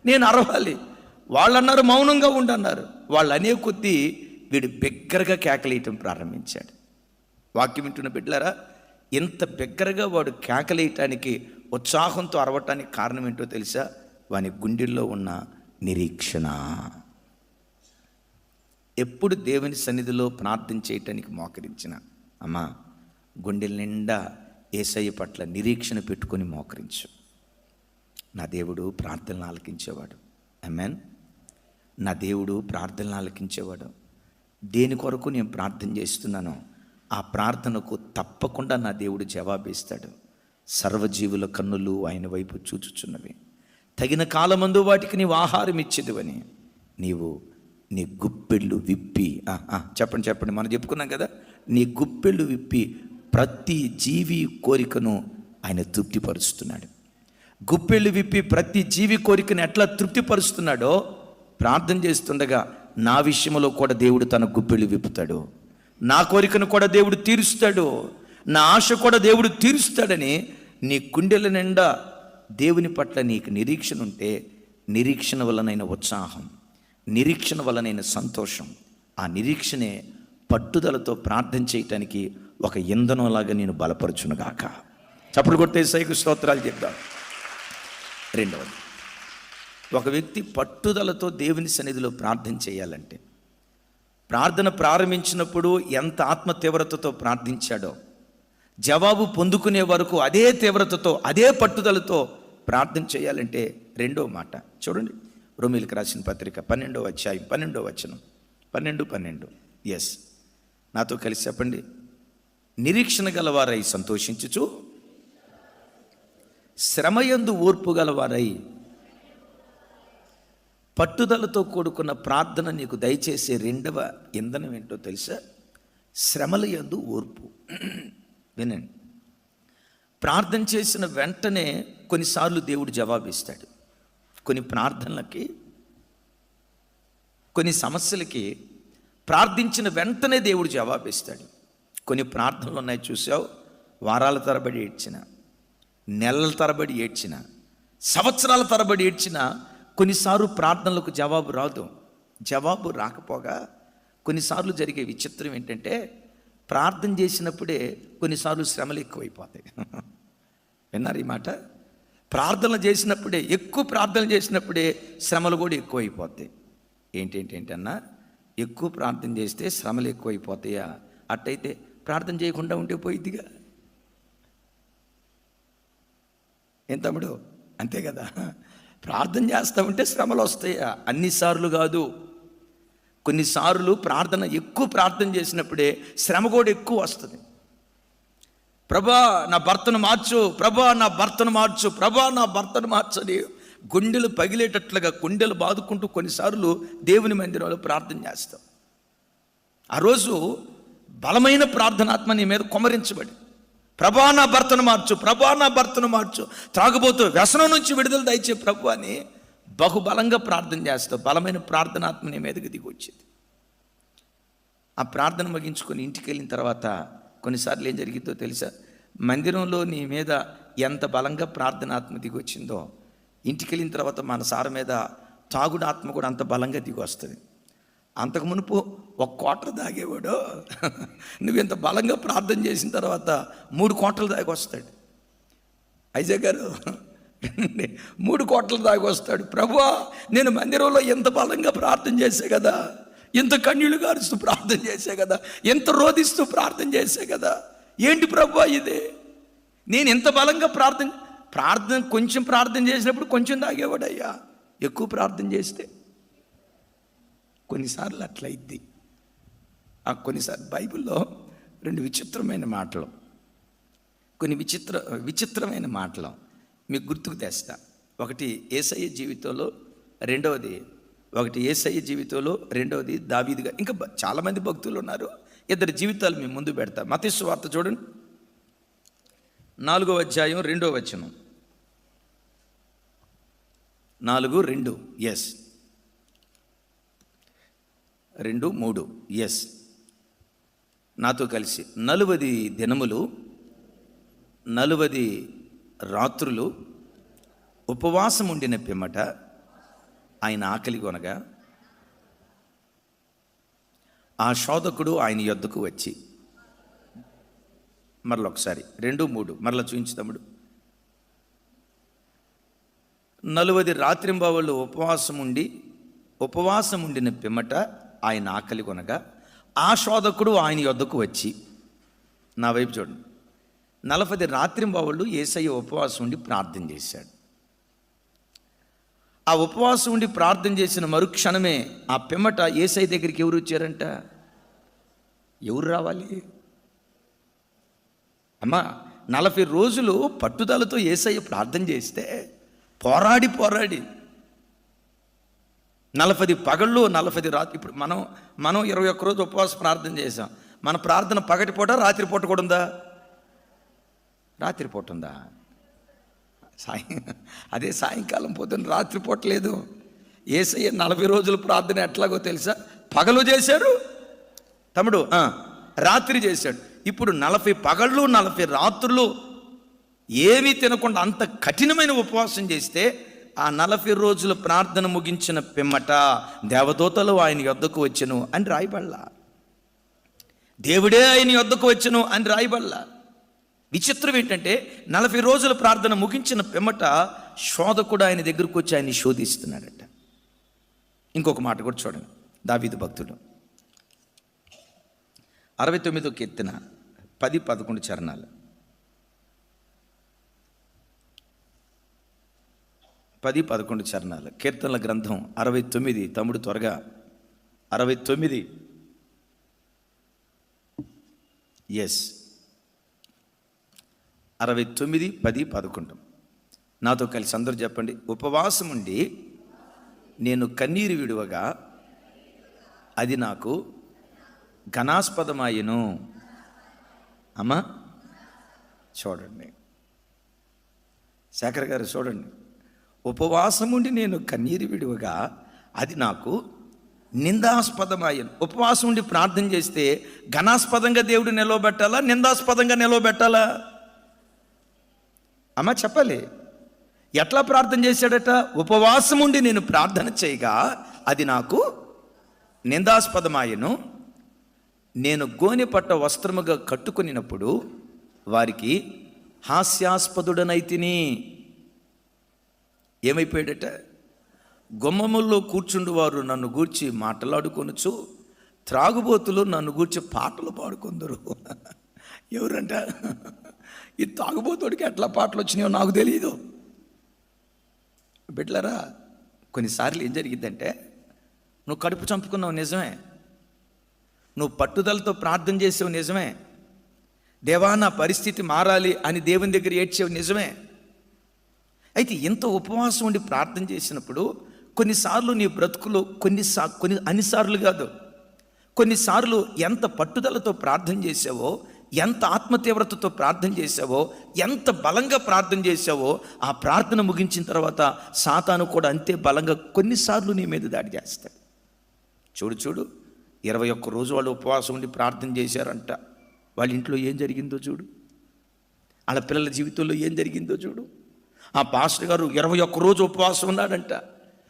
[SPEAKER 1] నేను అరవాలి. వాళ్ళు అన్నారు మౌనంగా ఉండన్నారు. వాళ్ళు అనే కొద్దీ వీడు బిగ్గరగా కేకలేయటం ప్రారంభించాడు. వాక్యం వింటున్న బిడ్డలారా, ఎంత బిగ్గరగా వాడు కేకలేయటానికి, ఉత్సాహంతో అరవటానికి కారణం ఏంటో తెలుసా? వాని గుండెల్లో ఉన్న నిరీక్షణ. ఎప్పుడు దేవుని సన్నిధిలో ప్రార్థన చేయటానికి మోకరించిన అమ్మా, గుండెల నిండా యేసయ్య పట్ల నిరీక్షణ పెట్టుకొని మోకరించు. నా దేవుడు ప్రార్థనలు ఆలకించేవాడు. ఆమేన్. నా దేవుడు ప్రార్థనలు ఆలకించేవాడు. దేని కొరకు నేను ప్రార్థన చేస్తున్నానో ఆ ప్రార్థనకు తప్పకుండా నా దేవుడు జవాబిస్తాడు. సర్వజీవుల కన్నులు ఆయన వైపు చూచుచున్నవి. తగిన కాలమందు వాటికి నీవు ఆహారం ఇచ్చేదివని నీవు నీ గుప్పెళ్ళు విప్పి, చెప్పండి, మనం చెప్పుకున్నాం కదా, నీ గుప్పెళ్ళు విప్పి ప్రతి జీవి కోరికను ఆయన తృప్తిపరుస్తున్నాడు. గుప్పెళ్ళు విప్పి ప్రతి జీవి కోరికను ఎట్లా తృప్తిపరుస్తున్నాడో, ప్రార్థన చేస్తుండగా నా విషయంలో కూడా దేవుడు తన గుప్పెళ్ళు విప్పుతాడు, నా కోరికను కూడా దేవుడు తీరుస్తాడు, నా ఆశ కూడా దేవుడు తీరుస్తాడని నీ గుండెల నిండా దేవుని పట్ల నీకు నిరీక్షణ ఉంటే, నిరీక్షణ వలనైన ఉత్సాహం, నిరీక్షణ వలనైన సంతోషం. ఆ నిరీక్షణే పట్టుదలతో ప్రార్థన చేయటానికి ఒక ఇంధనంలాగా నేను బలపరచునుగాక. చప్పుడు కొట్టే యేసయ్యకు స్తోత్రాలు చెప్తాం. రెండవది, ఒక వ్యక్తి పట్టుదలతో దేవుని సన్నిధిలో ప్రార్థన చేయాలంటే, ప్రార్థన ప్రారంభించినప్పుడు ఎంత ఆత్మ తీవ్రతతో ప్రార్థించాడో, జవాబు పొందుకునే వరకు అదే తీవ్రతతో అదే పట్టుదలతో ప్రార్థన చేయాలంటే రెండో మాట చూడండి. రోమీయులకు రాసిన పత్రిక 12వ అధ్యాయం 12వ వచనం. 12 ఎస్, నాతో కలిసి చెప్పండి. నిరీక్షణ గలవారై సంతోషించుచు, శ్రమయందు ఓర్పు గలవారై. పట్టుదలతో కూడుకున్న ప్రార్థన నీకు దయచేసే రెండవ ఇంధనం ఏంటో తెలుసా? శ్రమల యందు ఓర్పు. వినండి, ప్రార్థన చేసిన వెంటనే కొన్నిసార్లు దేవుడు జవాబిస్తాడు. కొన్ని ప్రార్థనలకి, కొన్ని సమస్యలకి ప్రార్థించిన వెంటనే దేవుడు జవాబిస్తాడు. కొన్ని ప్రార్థనలు ఉన్నాయి చూసావు, వారాల తరబడి ఏడ్చిన, నెలల తరబడి ఏడ్చిన, సంవత్సరాల తరబడి ఏడ్చిన, కొన్నిసార్లు ప్రార్థనలకు జవాబు రాదు. జవాబు రాకపోగా కొన్నిసార్లు జరిగే విచిత్రం ఏంటంటే, ప్రార్థన చేసినప్పుడే కొన్నిసార్లు శ్రమలు ఎక్కువైపోతాయి. విన్నారు ఈ మాట? ప్రార్థన చేసినప్పుడే, ఎక్కువ ప్రార్థన చేసినప్పుడే శ్రమలు కూడా ఎక్కువైపోతాయి. ఏంటన్నా, ఎక్కువ ప్రార్థన చేస్తే శ్రమలు ఎక్కువైపోతాయా? అట్టయితే ప్రార్థన చేయకుండా ఉంటే పోయిద్దిగా. ఏం తమ్ముడు, అంతే కదా? ప్రార్థన చేస్తూ ఉంటే శ్రమలు వస్తాయా? అన్నిసార్లు కాదు, కొన్నిసార్లు ప్రార్థన ఎక్కువ ప్రార్థన చేసినప్పుడే శ్రమ కూడా ఎక్కువ వస్తుంది. ప్రభా నా భర్తను మార్చు, ప్రభా నా భర్తను మార్చు, ప్రభా నా భర్తను మార్చని గుండెలు పగిలేటట్లుగా గుండెలు బాదుకుంటూ కొన్నిసార్లు దేవుని మందిరంలో ప్రార్థన చేస్తాం. ఆ రోజు బలమైన ప్రార్థనాత్మ నీ మీద కుమ్మరించబడి, ప్రభా నా భర్తను మార్చు, ప్రభా నా భర్తను మార్చు, త్రాగుబోతూ వ్యసనం నుంచి విడుదల దయచే ప్రభు అని బహుబలంగా ప్రార్థన చేస్తావు. బలమైన ప్రార్థనాత్మ నీ మీదకి దిగి వచ్చింది. ఆ ప్రార్థన ముగించుకొని ఇంటికి వెళ్ళిన తర్వాత కొన్నిసార్లు ఏం జరిగిందో తెలుసా? మందిరంలో నీ మీద ఎంత బలంగా ప్రార్థనాత్మ దిగి వచ్చిందో, ఇంటికి వెళ్ళిన తర్వాత మన సార మీద తాగుడు ఆత్మ కూడా అంత బలంగా దిగి వస్తుంది. అంతకు మునుపు ఒక కోటలు తాగేవాడు నువ్వు ఇంత బలంగా ప్రార్థన చేసిన తర్వాత 3 కోటలు తాగి వస్తాడు. అజయ్ గారు 3 కోటలు తాగి వస్తాడు. ప్రభువా నేను మందిరంలో ఎంత బలంగా ప్రార్థన చేసే కదా, ఎంత కన్నీళ్లు గారుస్తూ ప్రార్థన చేసే కదా, ఎంత రోధిస్తూ ప్రార్థన చేసే కదా, ఏంటి ప్రభువా ఇది? నేను ఎంత బలంగా ప్రార్థన కొంచెం ప్రార్థన చేసినప్పుడు కొంచెం తాగేవాడయ్యా, ఎక్కువ ప్రార్థన చేస్తే కొన్నిసార్లు అట్లయిద్ది. కొన్నిసార్లు బైబిల్లో 2 విచిత్రమైన మాటలు, కొన్ని విచిత్రమైన మాటలు మీకు గుర్తుకు తెస్తా. ఒకటి యేసయ్య జీవితంలో, ఒకటి యేసయ్య జీవితంలో, రెండవది దావీదు గారు. ఇంకా చాలామంది భక్తులు ఉన్నారు. 2 జీవితాలు మేము ముందు పెడతా. మత్తయి సువార్త చూడండి, 4వ అధ్యాయం 2వ వచనం. 4:2 ఎస్, 2:3 ఎస్, నాతో కలిసి. 40 దినములు 40 రాత్రులు ఉపవాసం ఉండిన పిమ్మట ఆయన ఆకలి కొనగా ఆ శోధకుడు ఆయన యొద్దకు వచ్చి, మరలొకసారి 2:3 మరలా చూపించు తమ్ముడు. 40 రాత్రింబవళ్ళు ఉపవాసం ఉండిన పిమ్మట ఆయన ఆకలి కొనగా ఆ శోధకుడు ఆయన యొద్దకు వచ్చి. నా వైపు చూడండి. 40 రాత్రింబవళ్ళు యేసయ్య ఉపవాసం ఉండి ప్రార్థన చేశాడు. ఆ ఉపవాసం ఉండి ప్రార్థన చేసిన మరుక్షణమే ఆ పిమ్మట యేసయ్య దగ్గరికి ఎవరు వచ్చారంట? ఎవరు రావాలి అమ్మా? 40 రోజులు పట్టుదలతో యేసయ్య ప్రార్థన చేస్తే, పోరాడి 40 పగళ్ళు 40 రాత్రి. ఇప్పుడు మనం 21 రోజు ఉపవాస ప్రార్థన చేసాం. మన ప్రార్థన పగటిపూట రాత్రిపూట కూడా ఉందా? రాత్రిపూట ఉందా? అదే సాయంకాలం పొద్దున్న రాత్రిపూట లేదు. యేసయ్య 40 రోజులు ప్రార్థన ఎట్లాగో తెలుసా? పగలు చేశాడు తమ్ముడు, రాత్రి చేశాడు. ఇప్పుడు 40 పగళ్ళు 40 రాత్రులు ఏమీ తినకుండా అంత కఠినమైన ఉపవాసం చేస్తే ఆ 40 రోజుల ప్రార్థన ముగించిన పిమ్మట దేవదూతలు ఆయన యొద్దకు వచ్చెను అని రాయబడలా. దేవుడే ఆయన యొద్దకు వచ్చెను అని రాయబడలా. విచిత్రం ఏంటంటే 40 రోజుల ప్రార్థన ముగించిన పిమ్మట శోధకుడు ఆయన దగ్గరకు వచ్చి ఆయన్ని శోధిస్తున్నాడట. ఇంకొక మాట కూడా చూడండి. దావీదు భక్తుడు 69వ కీర్తన 10-11 చరణాలు. 10-11 చరణాలు. కీర్తనల గ్రంథం 69. తమ్ముడు త్వరగా 69. ఎస్, 69, 10, 11. నాతో కలిసి అందరూ చెప్పండి. ఉపవాసం ఉండి నేను కన్నీరు విడువగా అది నాకు ఘనాస్పదమాయెను. అమ్మా చూడండి, శేఖర్ గారు చూడండి. ఉపవాసం ఉండి నేను కన్నీరు విడువగా అది నాకు నిందాస్పదమాయను. ఉపవాసం ఉండి ప్రార్థన చేస్తే ఘనాస్పదంగా దేవుడు నిలవబెట్టాలా, నిందాస్పదంగా నిలవబెట్టాలా? అమ్మ చెప్పాలి. ఎట్లా ప్రార్థన చేశాడట? ఉపవాసం ఉండి నేను ప్రార్థన చేయగా అది నాకు నిందాస్పదమాయను. నేను గోనె పట్ట వస్త్రముగా కట్టుకొనినప్పుడు వారికి హాస్యాస్పదుడనైతిని. ఏమైపోయాడట? గుమ్మముల్లో కూర్చుండు వారు నన్ను గూర్చి మాట్లాడుకొనుచు, త్రాగుబోతులు నన్ను గూర్చి పాటలు పాడుకుందరు. ఎవరంట? ఈ తాగుబోతుడికి ఎట్లా పాటలు వచ్చినాయో నాకు తెలియదు. బిడ్డలారా, కొన్నిసార్లు ఏం జరిగిద్దంటే, నువ్వు కడుపు చంపుకున్నావు నిజమే, నువ్వు పట్టుదలతో ప్రార్థన చేసావు నిజమే, దేవా నా పరిస్థితి మారాలి అని దేవుని దగ్గర ఏడ్చేవు నిజమే. అయితే ఇంత ఉపవాసం ఉండి ప్రార్థన చేసినప్పుడు కొన్నిసార్లు నీ బ్రతుకులో అన్నిసార్లు కాదు, కొన్నిసార్లు ఎంత పట్టుదలతో ప్రార్థన చేసావో, ఎంత ఆత్మతీవ్రతతో ప్రార్థన చేసావో, ఎంత బలంగా ప్రార్థన చేసావో, ఆ ప్రార్థన ముగించిన తర్వాత సాతాను కూడా అంతే బలంగా కొన్నిసార్లు నీ మీద దాడి చేస్తాడు. చూడు 21 రోజు వాళ్ళు ఉపవాసం ఉండి ప్రార్థన చేశారంట. వాళ్ళ ఇంట్లో ఏం జరిగిందో చూడు, వాళ్ళ పిల్లల జీవితంలో ఏం జరిగిందో చూడు. ఆ పాస్టర్ గారు 21 రోజు ఉపవాసం ఉన్నాడంట.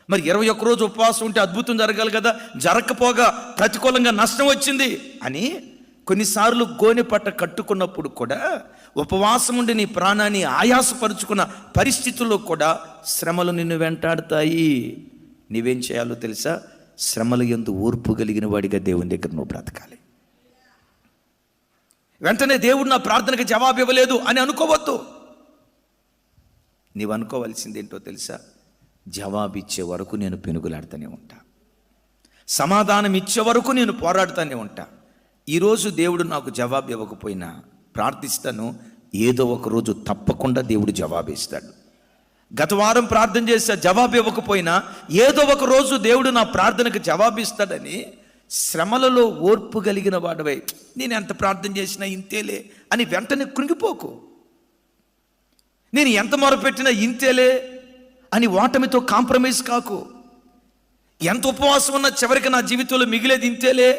[SPEAKER 1] మరి 21 రోజు ఉపవాసం ఉంటే అద్భుతం జరగాలి కదా, జరగకపోగా ప్రతికూలంగా నష్టం వచ్చింది అని కొన్నిసార్లు గోనె పట్ట కట్టుకున్నప్పుడు కూడా, ఉపవాసం ఉండి నీ ప్రాణాన్ని ఆయాసపరుచుకున్న పరిస్థితుల్లో కూడా శ్రమలు నిన్ను వెంటాడుతాయి. నీవేం చేయాలో తెలుసా? శ్రమల యందు ఓర్పు కలిగిన వాడిగా దేవుని దగ్గర నువ్వు బ్రతకాలి. వెంటనే దేవుడు నా ప్రార్థనకు జవాబు ఇవ్వలేదు అని అనుకోవద్దు. నీవు అనుకోవాల్సింది ఏంటో తెలుసా? జవాబు ఇచ్చే వరకు నేను పెనుగులాడుతూనే ఉంటా, సమాధానం ఇచ్చే వరకు నేను పోరాడుతూనే ఉంటా. ఈరోజు దేవుడు నాకు జవాబు ఇవ్వకపోయినా ప్రార్థిస్తాను, ఏదో ఒక రోజు తప్పకుండా దేవుడు జవాబు ఇస్తాడు. గత వారం ప్రార్థన చేస్తే జవాబు ఇవ్వకపోయినా ఏదో ఒక రోజు దేవుడు నా ప్రార్థనకు జవాబు ఇస్తాడని శ్రమలలో ఓర్పు కలిగిన వాడవై, నేను ఎంత ప్రార్థన చేసినా ఇంతేలే అని వెంటనే కృంగిపోకు. నేను ఎంత మొరపెట్టినా ఇంతేలే అని ఓటమితో కాంప్రమైజ్ కాకు. ఎంత ఉపవాసం ఉన్నా చివరికి నా జీవితంలో మిగిలేది ఇంతేలే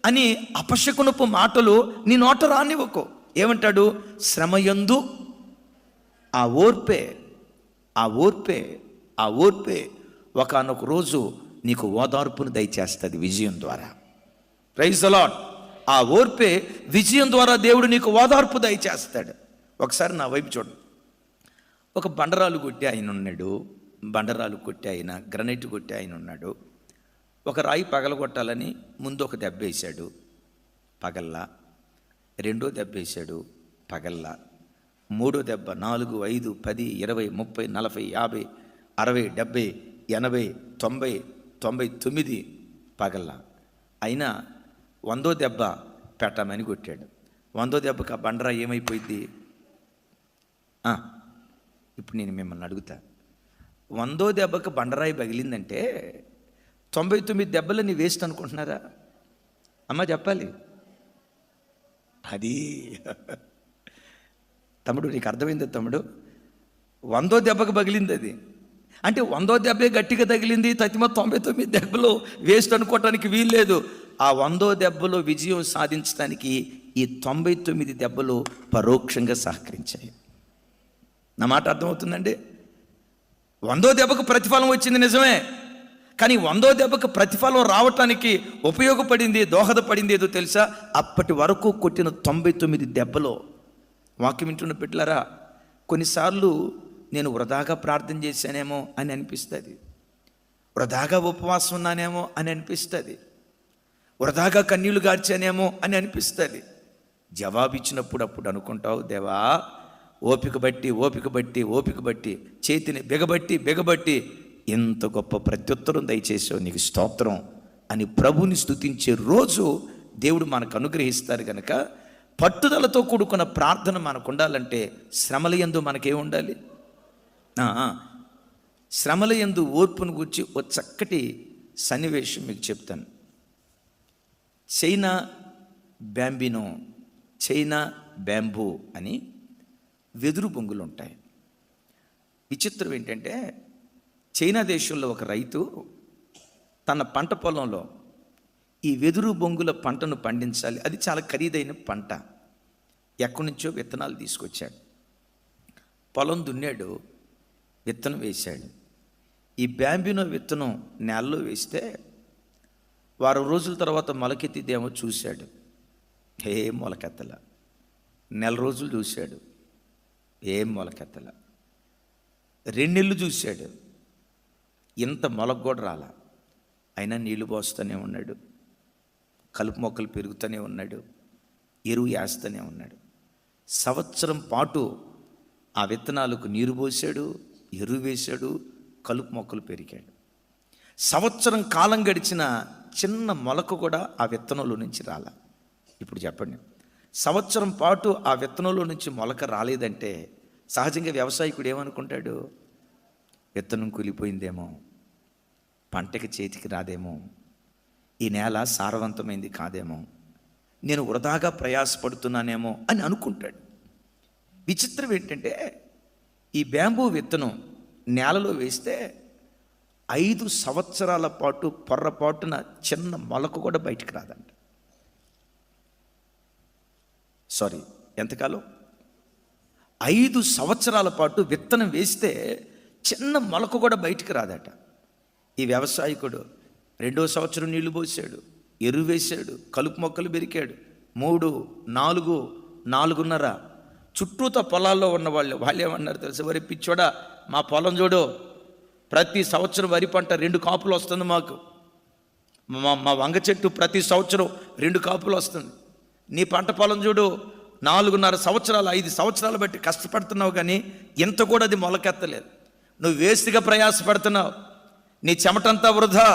[SPEAKER 1] అని అపశకునపు మాటలు నీ నోట రానివ్వకు. ఏమంటాడు? శ్రమయందు ఆ ఓర్పే ఒకానొక రోజు నీకు ఓదార్పును దయచేస్తుంది విజయం ద్వారా. Praise the Lord. ఆ ఓర్పే విజయం ద్వారా దేవుడు నీకు ఓదార్పు దయచేస్తాడు. ఒకసారి నా వైపు చూడండి. ఒక బండరాలు కొట్టి ఆయన ఉన్నాడు, గ్రనైట్ కొట్టి ఆయన ఉన్నాడు. ఒక రాయి పగలగొట్టాలని ముందు ఒక దెబ్బ వేశాడు, పగల్లా. రెండో దెబ్బ వేశాడు, పగల్లా. మూడో దెబ్బ 4, 5, 10, 20, 30, 40, 50, 60, 70, 80, 90, 99 పగల్లా. అయినా 100వ దెబ్బ పెట్టమని కొట్టాడు. 100వ దెబ్బకి ఆ బండరా ఏమైపోయింది? ఇప్పుడు నేను మిమ్మల్ని అడుగుతా, 100వ దెబ్బకి బండరాయి పగిలిందంటే 99 దెబ్బలని వేస్ట్ అనుకుంటున్నారా? అమ్మ చెప్పాలి. అది తమ్ముడు, నీకు అర్థమైంది తమ్ముడు? 100వ దెబ్బకు పగిలింది అది. అంటే 100వ దెబ్బే గట్టిగా తగిలింది, తతిమ 99 దెబ్బలు వేస్ట్ అనుకోవటానికి వీల్లేదు. ఆ 100వ దెబ్బలో విజయం సాధించడానికి ఈ 99 దెబ్బలు పరోక్షంగా సహకరించాయి. నా మాట అర్థమవుతుందండి? 100వ దెబ్బకు ప్రతిఫలం వచ్చింది నిజమే, కానీ 100వ దెబ్బకు ప్రతిఫలం రావటానికి ఉపయోగపడింది, దోహదపడింది ఏదో తెలుసా? అప్పటి వరకు కొట్టిన 99 దెబ్బలో. వాక్యం వింటున్న బిడ్డలారా, కొన్నిసార్లు నేను వృధాగా ప్రార్థన చేశానేమో అని అనిపిస్తుంది, వృధాగా ఉపవాసం ఉన్నానేమో అని అనిపిస్తుంది, వృధాగా కన్నీళ్లు గార్చానేమో అని అనిపిస్తుంది. జవాబిచ్చినప్పుడు అప్పుడు అనుకుంటావు, దేవా ఓపిక బట్టి చేతిని బిగబట్టి ఎంత గొప్ప ప్రత్యుత్తరం దయచేసావు, నీకు స్తోత్రం అని ప్రభుని స్తుతించే రోజు దేవుడు మనకు అనుగ్రహిస్తారు. కనుక పట్టుదలతో కూడుకున్న ప్రార్థన మనకు ఉండాలంటే శ్రమల యందు మనకేం ఉండాలి? శ్రమల యందు ఓర్పును గురించి ఒక చక్కటి సన్నివేశం మీకు చెప్తాను. చైనా బ్యాంబూ అని వెదురు బొంగులు ఉంటాయి. విచిత్రం ఏంటంటే, చైనా దేశంలో ఒక రైతు తన పంట పొలంలో ఈ వెదురు బొంగుల పంటను పండించాలి. అది చాలా ఖరీదైన పంట. ఎక్కడి నుంచో విత్తనాలు తీసుకొచ్చాడు, పొలం దున్నాడు, విత్తనం వేశాడు. ఈ బ్యాంబినో విత్తనం నేలలో వేస్తే వారం రోజుల తర్వాత మొలకెత్తిదేమో చూశాడు, ఏం మొలకెత్తల. నెల రోజులు చూశాడు, ఏం మొలకెత్తల. 2 నెలలు చూశాడు, ఇంత మొలక కూడా రాలా. అయినా నీళ్లు పోస్తూనే ఉన్నాడు, కలుపు మొక్కలు పెరుగుతూనే ఉన్నాడు, ఎరువు వేస్తూనే ఉన్నాడు. సంవత్సరం పాటు ఆ విత్తనాలకు నీరు పోసాడు, ఎరువు వేశాడు, కలుపు మొక్కలు పెరిగాడు. సంవత్సరం కాలం గడిచిన చిన్న మొలక కూడా ఆ విత్తనంలో నుంచి రాలా. ఇప్పుడు చెప్పండి, సంవత్సరం పాటు ఆ విత్తనంలో నుంచి మొలక రాలేదంటే సహజంగా వ్యవసాయకుడు ఏమనుకుంటాడు? విత్తనం కూలిపోయిందేమో, పంటకి చేతికి రాదేమో, ఈ నేల సారవంతమైంది కాదేమో, నేను వృధాగా ప్రయాసపడుతున్నానేమో అని అనుకుంటాడు. విచిత్రం ఏంటంటే, ఈ బ్యాంబూ విత్తనం నేలలో వేస్తే 5 సంవత్సరాల పాటు పొర్రపాటున చిన్న మొలక కూడా బయటికి రాదంట. ఎంతకాలం? 5 సంవత్సరాల పాటు విత్తనం వేస్తే చిన్న మొలక కూడా బయటికి రాదట. ఈ వ్యవసాయకుడు 2వ సంవత్సరం నీళ్లు పోసాడు, ఎరువు వేశాడు, కలుపు మొక్కలు పెరికాడు. 3, 4, 4.5 చుట్టూతో పొలాల్లో ఉన్న వాళ్ళు ఏమన్నారు తెలుసు? వరి పిచ్చోడా, మా పొలం చూడు, ప్రతి సంవత్సరం వరి పంట 2 కాపులు వస్తుంది మాకు. మా వంగ చెట్టు ప్రతి సంవత్సరం 2 కాపులు వస్తుంది. నీ పంట పొలం చూడు, 4.5 సంవత్సరాలు 5 సంవత్సరాలు బట్టి కష్టపడుతున్నావు, కానీ ఇంత కూడా అది మొలకెత్తలేదు. నువ్వు వేస్ట్గా ప్రయాసపడుతున్నావు, నీ చెమటంతా వృధా,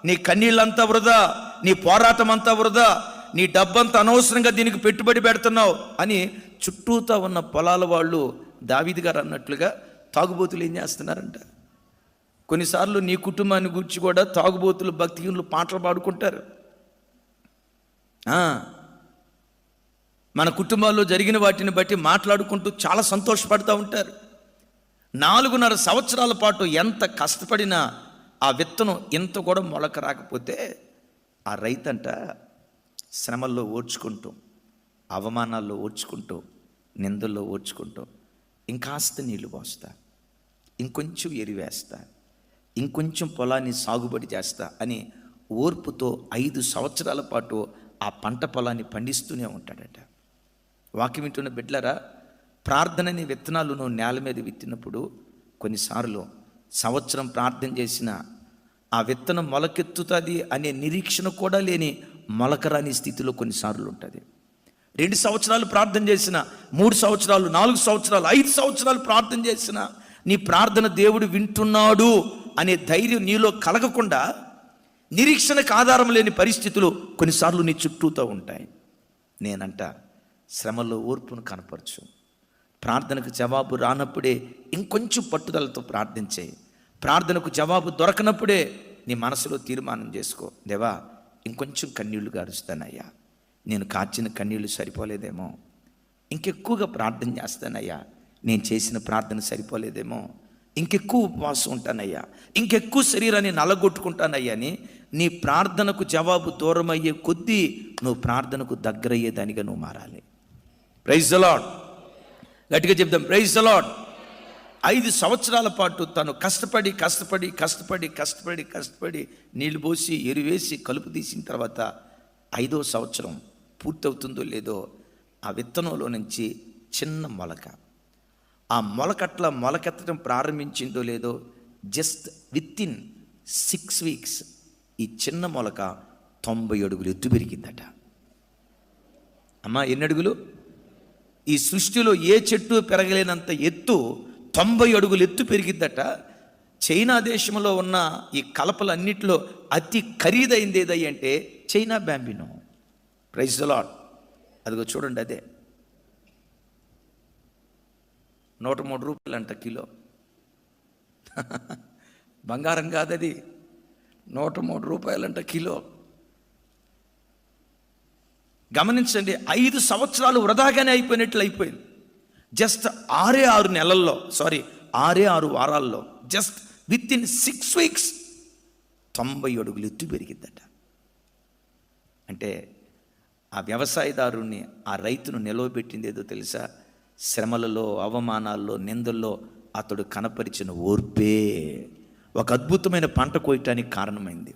[SPEAKER 1] నీ కన్నీళ్ళంతా వృధా, నీ పోరాటం అంతా వృధా, నీ డబ్బంతా అనవసరంగా దీనికి పెట్టుబడి పెడుతున్నావు అని చుట్టూతా ఉన్న పొలాల వాళ్ళు దావీదు గారు అన్నట్లుగా తాగుబోతులు ఏం చేస్తున్నారంట? కొన్నిసార్లు నీ కుటుంబాన్ని గురించి కూడా తాగుబోతులు భక్తిహీనులు పాటలు పాడుకుంటారు. మన కుటుంబాల్లో జరిగిన వాటిని బట్టి మాట్లాడుకుంటూ చాలా సంతోషపడుతూ ఉంటారు. 4.5 సంవత్సరాల పాటు ఎంత కష్టపడినా ఆ విత్తనం ఇంత కూడా మొలక రాకపోతే ఆ రైతంట శ్రమల్లో ఓర్చుకుంటూ, అవమానాల్లో ఓర్చుకుంటూ, నిందల్లో ఓర్చుకుంటూ ఇంకాస్త నీళ్లు పోస్తా, ఇంకొంచెం ఎరివేస్తా, ఇంకొంచెం పొలాన్ని సాగుబడి చేస్తా అని ఓర్పుతో 5 సంవత్సరాల పాటు ఆ పంట పొలాన్ని పండిస్తూనే ఉంటాడట. వాక్యం వింటున్న బిడ్డలారా, ప్రార్థనని విత్తనాలు నువ్వు నేల మీద విత్తినప్పుడు కొన్నిసార్లు సంవత్సరం ప్రార్థన చేసిన ఆ విత్తనం మొలకెత్తుతుంది అనే నిరీక్షణ కూడా లేని మొలకరాని స్థితిలో కొన్నిసార్లు ఉంటుంది. 2 సంవత్సరాలు ప్రార్థన చేసిన, 3 సంవత్సరాలు, 4 సంవత్సరాలు, 5 సంవత్సరాలు ప్రార్థన చేసిన నీ ప్రార్థన దేవుడు వింటున్నాడు అనే ధైర్యం నీలో కలగకుండా నిరీక్షణకు ఆధారం లేని పరిస్థితులు కొన్నిసార్లు నీ చుట్టూతో ఉంటాయి. నేనంట శ్రమలో ఓర్పును కనపరచు. ప్రార్థనకు జవాబు రానప్పుడే ఇంకొంచెం పట్టుదలతో ప్రార్థించే. ప్రార్థనకు జవాబు దొరకనప్పుడే నీ మనసులో తీర్మానం చేసుకో, దేవా ఇంకొంచెం కన్నీళ్లు గారుస్తానయ్యా, నేను కార్చిన కన్నీళ్లు సరిపోలేదేమో, ఇంకెక్కువగా ప్రార్థన చేస్తానయ్యా, నేను చేసిన ప్రార్థన సరిపోలేదేమో, ఇంకెక్కువ ఉపవాసం ఉంటానయ్యా, ఇంకెక్కువ శరీరాన్ని నలగొట్టుకుంటానయ్యా అని నీ ప్రార్థనకు జవాబు దూరం అయ్యే కొద్దీ నువ్వు ప్రార్థనకు దగ్గర అయ్యేదానిగా నువ్వు మారాలి. Praise the Lord. గట్టిగా చెప్దాం, ప్రైజ్ ది లార్డ్. 5 సంవత్సరాల పాటు తను కష్టపడి నీళ్లు పోసి ఎరువేసి కలుపు తీసిన తర్వాత 5వ సంవత్సరం పూర్తవుతుందో లేదో ఆ విత్తనంలో నుంచి చిన్న మొలక, ఆ మొలకట్ల మొలకెత్తడం ప్రారంభించిందో లేదో జస్ట్ విత్ ఇన్ 6 వీక్స్ ఈ చిన్న మొలక 90 అడుగులు ఎత్తు పెరిగిందట. అమ్మా, ఎన్ని అడుగులు? ఈ సృష్టిలో ఏ చెట్టు పెరగలేనంత ఎత్తు 90 అడుగులు ఎత్తు పెరిగిద్దట. చైనా దేశంలో ఉన్న ఈ కలపలన్నిటిలో అతి ఖరీదైంది ఏదై అంటే china bambino. Praise the Lord. అదిగో చూడండి, అదే 103 రూపాయలంట కిలో. బంగారం కాదది, 103 రూపాయలంట కిలో. గమనించండి, 5 సంవత్సరాలు వృధాగానే అయిపోయింది. జస్ట్ 6 వారాల్లో జస్ట్ విత్ ఇన్ 6 వీక్స్ 90 అడుగులు ఎత్తు పెరిగిద్దట. అంటే ఆ వ్యవసాయదారుని, ఆ రైతును నిలవబెట్టింది ఏదో తెలుసా? శ్రమలలో, అవమానాల్లో, నిందల్లో అతడు కనపరిచిన ఓర్పే ఒక అద్భుతమైన పంట కోయటానికి కారణమైంది.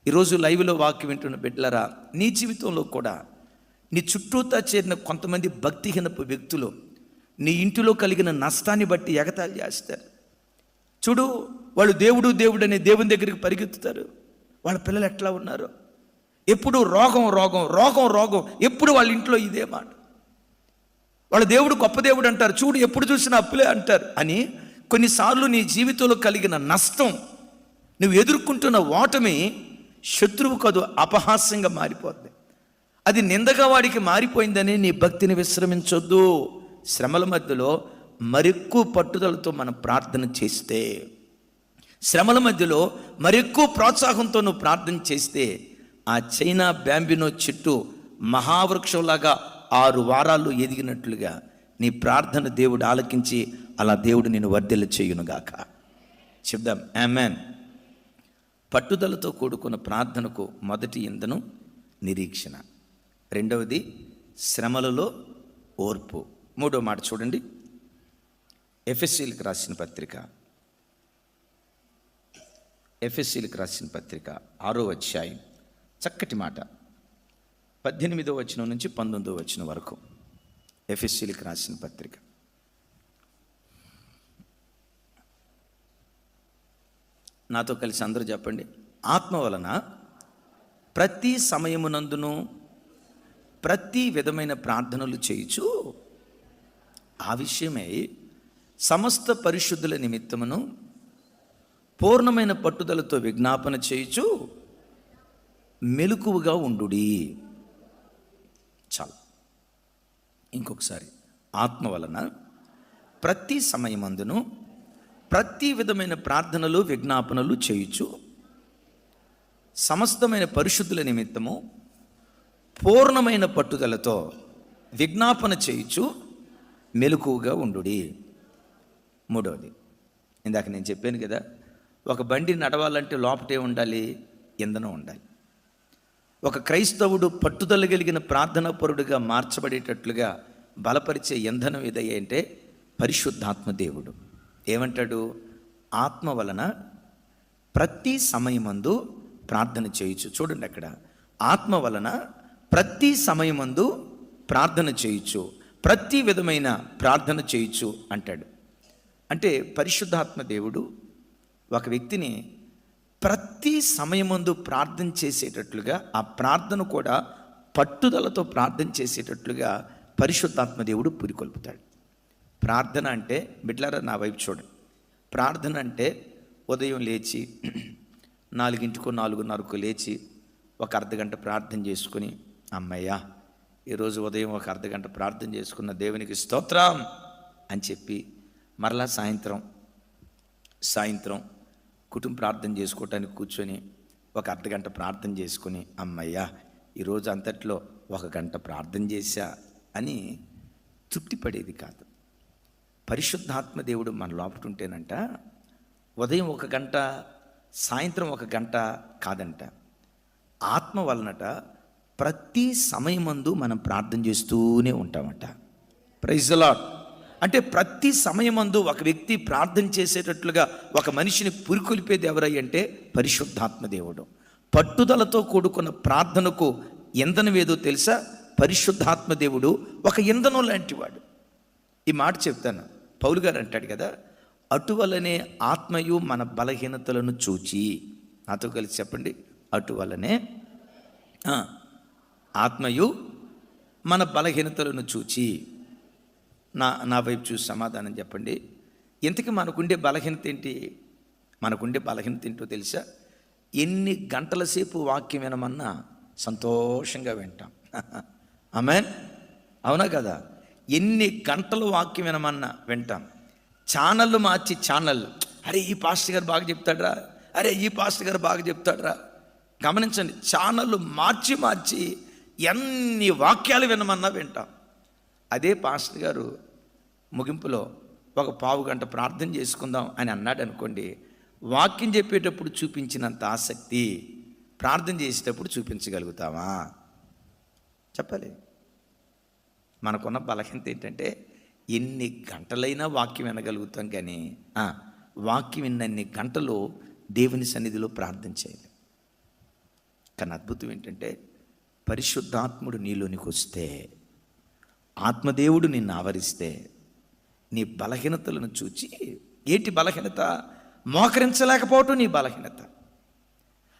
[SPEAKER 1] ఈరోజు లైవ్లో వాక్యం వింటున్న బిడ్డలారా, నీ జీవితంలో కూడా నీ చుట్టూతా చేరిన కొంతమంది భక్తిహీనపు వ్యక్తులు నీ ఇంటిలో కలిగిన నష్టాన్ని బట్టి ఎగతాళి చేస్తారు. చూడు, వాళ్ళు దేవుడు అనే దేవుని దగ్గరికి పరిగెత్తుతారు. వాళ్ళ పిల్లలు ఎట్లా ఉన్నారు? ఎప్పుడు రోగం, ఎప్పుడు వాళ్ళ ఇంట్లో ఇదే మాట. వాళ్ళ దేవుడు గొప్ప దేవుడు అంటారు, చూడు ఎప్పుడు చూసినా అప్పులే అంటారు అని. కొన్నిసార్లు నీ జీవితంలో కలిగిన నష్టం, నువ్వు ఎదుర్కొంటున్న ఓటమి శత్రువు కాదు, అపహాస్యంగా మారిపోద్ది. అది నిందగా వాడికి మారిపోయిందని నీ భక్తిని విశ్రమించొద్దు. శ్రమల మధ్యలో మరెక్కువ పట్టుదలతో మనం ప్రార్థన చేస్తే, శ్రమల మధ్యలో మరెక్కువ ప్రోత్సాహంతో నువ్వు ప్రార్థన చేస్తే, ఆ చైనా బ్యాంబినో చెట్టు మహావృక్షంలాగా 6 వారాల్లో ఎదిగినట్లుగా నీ ప్రార్థన దేవుడు ఆలకించి అలా దేవుడు నేను వర్ధిల్ల చేయునుగాక. చెప్దాం ఆమేన్. పట్టుదలతో కూడుకున్న ప్రార్థనకు మొదటి ఇంధనం నిరీక్షణ, రెండవది శ్రమలలో ఓర్పు. మూడో మాట చూడండి, ఎఫెసీలకు రాసిన పత్రిక 6వ అధ్యాయం చక్కటి మాట, 18వ వచనం నుంచి 19వ వచనం వరకు. ఎఫెసీలకు రాసిన పత్రిక. నాతో కలిసి అందరూ చెప్పండి. ఆత్మ వలన ప్రతి సమయమునందును ప్రతి విధమైన ప్రార్థనలు చేయుచు ఆ విషయమై సమస్త పరిశుద్ధుల నిమిత్తమును పూర్ణమైన పట్టుదలతో విజ్ఞాపన చేయుచు మెలకువగా ఉండుడి. చాలు. ఇంకొకసారి, ఆత్మ వలన ప్రతి సమయమందును ప్రతి విధమైన ప్రార్థనలు విజ్ఞాపనలు చేయుచు సమస్తమైన పరిశుద్ధుల నిమిత్తము పూర్ణమైన పట్టుదలతో విజ్ఞాపన చేయుచు మెలకువగా ఉండుడి. మూడవది, ఇందాక నేను చెప్పాను కదా, ఒక బండి నడవాలంటే లోపటే ఉండాలి, ఇంధనం ఉండాలి. ఒక క్రైస్తవుడు పట్టుదల కలిగిన ప్రార్థనాపరుడుగా మార్చబడేటట్లుగా బలపరిచే ఇంధనం ఏదయ్యా అంటే పరిశుద్ధాత్మ దేవుడు. ఏమంటాడు? ఆత్మ వలన ప్రతి సమయమందు ప్రార్థన చేయుచు. చూడండి అక్కడ, ఆత్మ వలన ప్రతి సమయమందు ప్రార్థన చేయుచు, ప్రతి విధమైన ప్రార్థన చేయుచు అంటాడు. అంటే పరిశుద్ధాత్మ దేవుడు ఒక వ్యక్తిని ప్రతి సమయమందు ప్రార్థన చేసేటట్లుగా, ఆ ప్రార్థన కూడా పట్టుదలతో ప్రార్థన చేసేటట్లుగా పరిశుద్ధాత్మ దేవుడు పురికొల్పుతాడు. ప్రార్థన అంటే, బిడ్డలారా నా వైపు చూడండి, ప్రార్థన అంటే ఉదయం లేచి 4 4:30 లేచి ఒక అర్ధగంట ప్రార్థన చేసుకుని, అమ్మయ్యా ఈరోజు ఉదయం ఒక అర్ధగంట ప్రార్థన చేసుకున్న, దేవునికి స్తోత్రం అని చెప్పి మరలా సాయంత్రం కుటుంబ ప్రార్థన చేసుకోవటానికి కూర్చొని ఒక అర్ధగంట ప్రార్థన చేసుకుని, అమ్మయ్యా ఈరోజు అంతట్లో 1 గంట ప్రార్థన చేశా అని తృప్తి పడేది కాదు. పరిశుద్ధాత్మ దేవుడు మన లోపల ఉంటేనంట ఉదయం 1 గంట, సాయంత్రం 1 గంట కాదంట, ఆత్మ వలనట ప్రతి సమయమందు మనం ప్రార్థన చేస్తూనే ఉంటామంట. Praise the Lord. అంటే ప్రతి సమయమందు ఒక వ్యక్తి ప్రార్థన చేసేటట్లుగా ఒక మనిషిని పురికొల్పేది ఎవరై అంటే పరిశుద్ధాత్మ దేవుడు. పట్టుదలతో కూడుకున్న ప్రార్థనకు ఇంధనం ఏదో తెలుసా? పరిశుద్ధాత్మ దేవుడు ఒక ఇంధనం లాంటివాడు. ఈ మాట చెప్తాను. పౌలు గారు అంటాడు కదా, అటువలనే ఆత్మయు మన బలహీనతలను చూచి, నాతో కలిసి చెప్పండి, అటువలనే ఆత్మయు మన బలహీనతలను చూచి. నా వైపు చూసి సమాధానం చెప్పండి. ఇంతకీ మనకుండే బలహీనత ఏంటి? మనకుండే బలహీనత ఏంటో తెలుసా? ఎన్ని గంటల సేపు వాక్యం వినమన్నా సంతోషంగా వింటాం. ఆమేన్, అవునా కదా? ఎన్ని గంటలు వాక్యం వినమన్నా వింటాం. ఛానళ్ళు మార్చి ఛానళ్ళు, అరే ఈ పాస్టర్ గారు బాగా చెప్తాడ్రా, అరే ఈ పాస్టర్ గారు బాగా చెప్తాడ్రా. గమనించండి, ఛానళ్ళు మార్చి మార్చి ఎన్ని వాక్యాలు వినమన్నా వింటాం. అదే పాస్టర్ గారు ముగింపులో ఒక పావు గంట ప్రార్థన చేసుకుందాం అని అన్నాడు అనుకోండి, వాక్యం చెప్పేటప్పుడు చూపించినంత ఆసక్తి ప్రార్థన చేసేటప్పుడు చూపించగలుగుతావా? చెప్పాలి. మనకున్న బలహీనత ఏంటంటే ఎన్ని గంటలైనా వాక్యం వినగలుగుతాం, కానీ వాక్యం విన్నన్ని గంటలు దేవుని సన్నిధిలో ప్రార్థన చేయాలి. కానీ అద్భుతం ఏంటంటే పరిశుద్ధాత్ముడు నీలోనికి వస్తే, ఆత్మదేవుడు నిన్ను ఆవరిస్తే, నీ బలహీనతలను చూచి, ఏంటి బలహీనత? మోకరించలేకపోవటం నీ బలహీనత.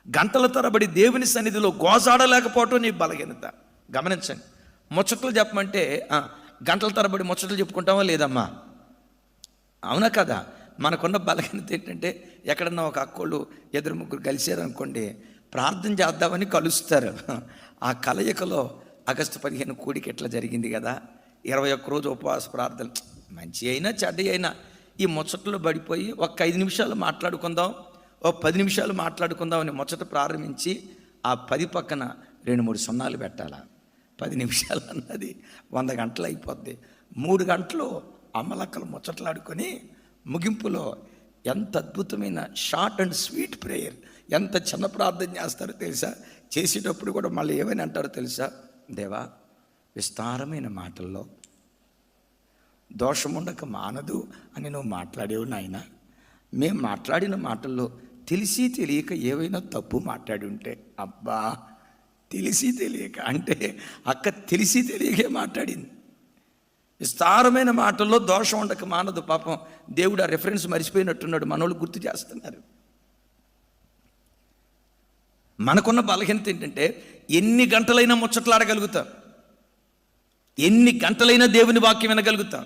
[SPEAKER 1] గంటల తరబడి దేవుని సన్నిధిలో గోజాడలేకపోవటం నీ బలహీనత. గమనించండి, ముచ్చట్లు చెప్పమంటే గంటల తరబడి ముచ్చట్లు చెప్పుకుంటామా లేదమ్మా? అవునా కదా? మనకున్న బలహీనత ఏంటంటే ఎక్కడన్నా ఒక అక్కోళ్ళు ఇద్దరు ముగ్గురు కలిసారు అనుకోండి, ప్రార్థన చేద్దామని కలుస్తారు. ఆ కలయికలో ఆగస్టు 15 కూడికి ఎట్లా జరిగింది కదా, 21 రోజు ఉపవాస ప్రార్థన, మంచి అయినా చెడ్డ అయినా ఈ ముచ్చట్లో పడిపోయి ఒక 5 నిమిషాలు మాట్లాడుకుందాం, ఓ 10 నిమిషాలు మాట్లాడుకుందాం అని ముచ్చట ప్రారంభించి ఆ 10 పక్కన 2-3 సున్నాలు పెట్టాలా. 10 నిమిషాలు అన్నది 100 గంటలు అయిపోద్ది. 3 గంటలు అమ్మలక్కలు ముచ్చట్లాడుకొని ముగింపులో ఎంత అద్భుతమైన షార్ట్ అండ్ స్వీట్ ప్రేయర్, ఎంత చిన్న ప్రార్థన చేస్తారో తెలుసా? చేసేటప్పుడు కూడా మళ్ళీ ఏమని అంటారో తెలుసా? దేవా, విస్తారమైన మాటల్లో దోషముండక మానదు అని నువ్వు మాట్లాడేవు నాయన. మేము మాట్లాడిన మాటల్లో తెలిసి తెలియక ఏవైనా తప్పు మాట్లాడి ఉంటే, అబ్బా తెలిసి తెలియక అంటే అక్క తెలిసి తెలియకే మాట్లాడింది. విస్తారమైన మాటల్లో దోషం ఉండక మానదు. పాపం దేవుడు ఆ రెఫరెన్స్ మర్చిపోయినట్టున్నాడు, మనోళ్ళు గుర్తు చేస్తున్నారు. మనకున్న బలహీనత ఏంటంటే ఎన్ని గంటలైనా ముచ్చట్లాడగలుగుతాం, ఎన్ని గంటలైనా దేవుని వాక్యం వినగలుగుతాం,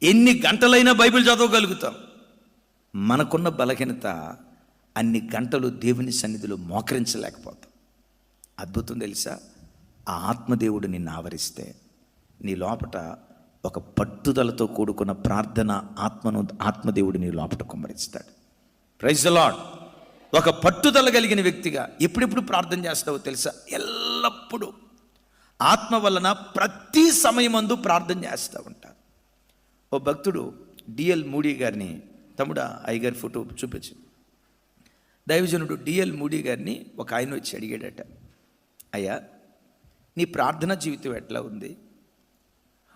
[SPEAKER 1] ఎన్ని గంటలైనా బైబిల్ చదవగలుగుతాం. మనకున్న బలహీనత అన్ని గంటలు దేవుని సన్నిధిలో మోకరించలేకపోతాం. అద్భుతం తెలుసా? ఆ ఆత్మదేవుడు నిన్ను ఆవరిస్తే నీ లోపట ఒక పట్టుదలతో కూడుకున్న ప్రార్థన ఆత్మదేవుడు నీ లోపట కుమ్మరిస్తాడు. Praise the lord. ఒక పట్టుదల కలిగిన వ్యక్తిగా ఎప్పుడెప్పుడు ప్రార్థన చేస్తావో తెలుసా? ఎల్లప్పుడూ ఆత్మ వలన ప్రతి సమయమందు ప్రార్థన చేస్తూ ఉంటారు. ఓ భక్తుడు డిఎల్ మూడీ గారిని, తమ్ముడా అయ్యగారి ఫోటో చూపించు. దైవజనుడు డిఎల్ మూడీ గారిని ఒక ఆయన వచ్చి అడిగాడట, అయ్యా నీ ప్రార్థన జీవితం ఎట్లా ఉంది,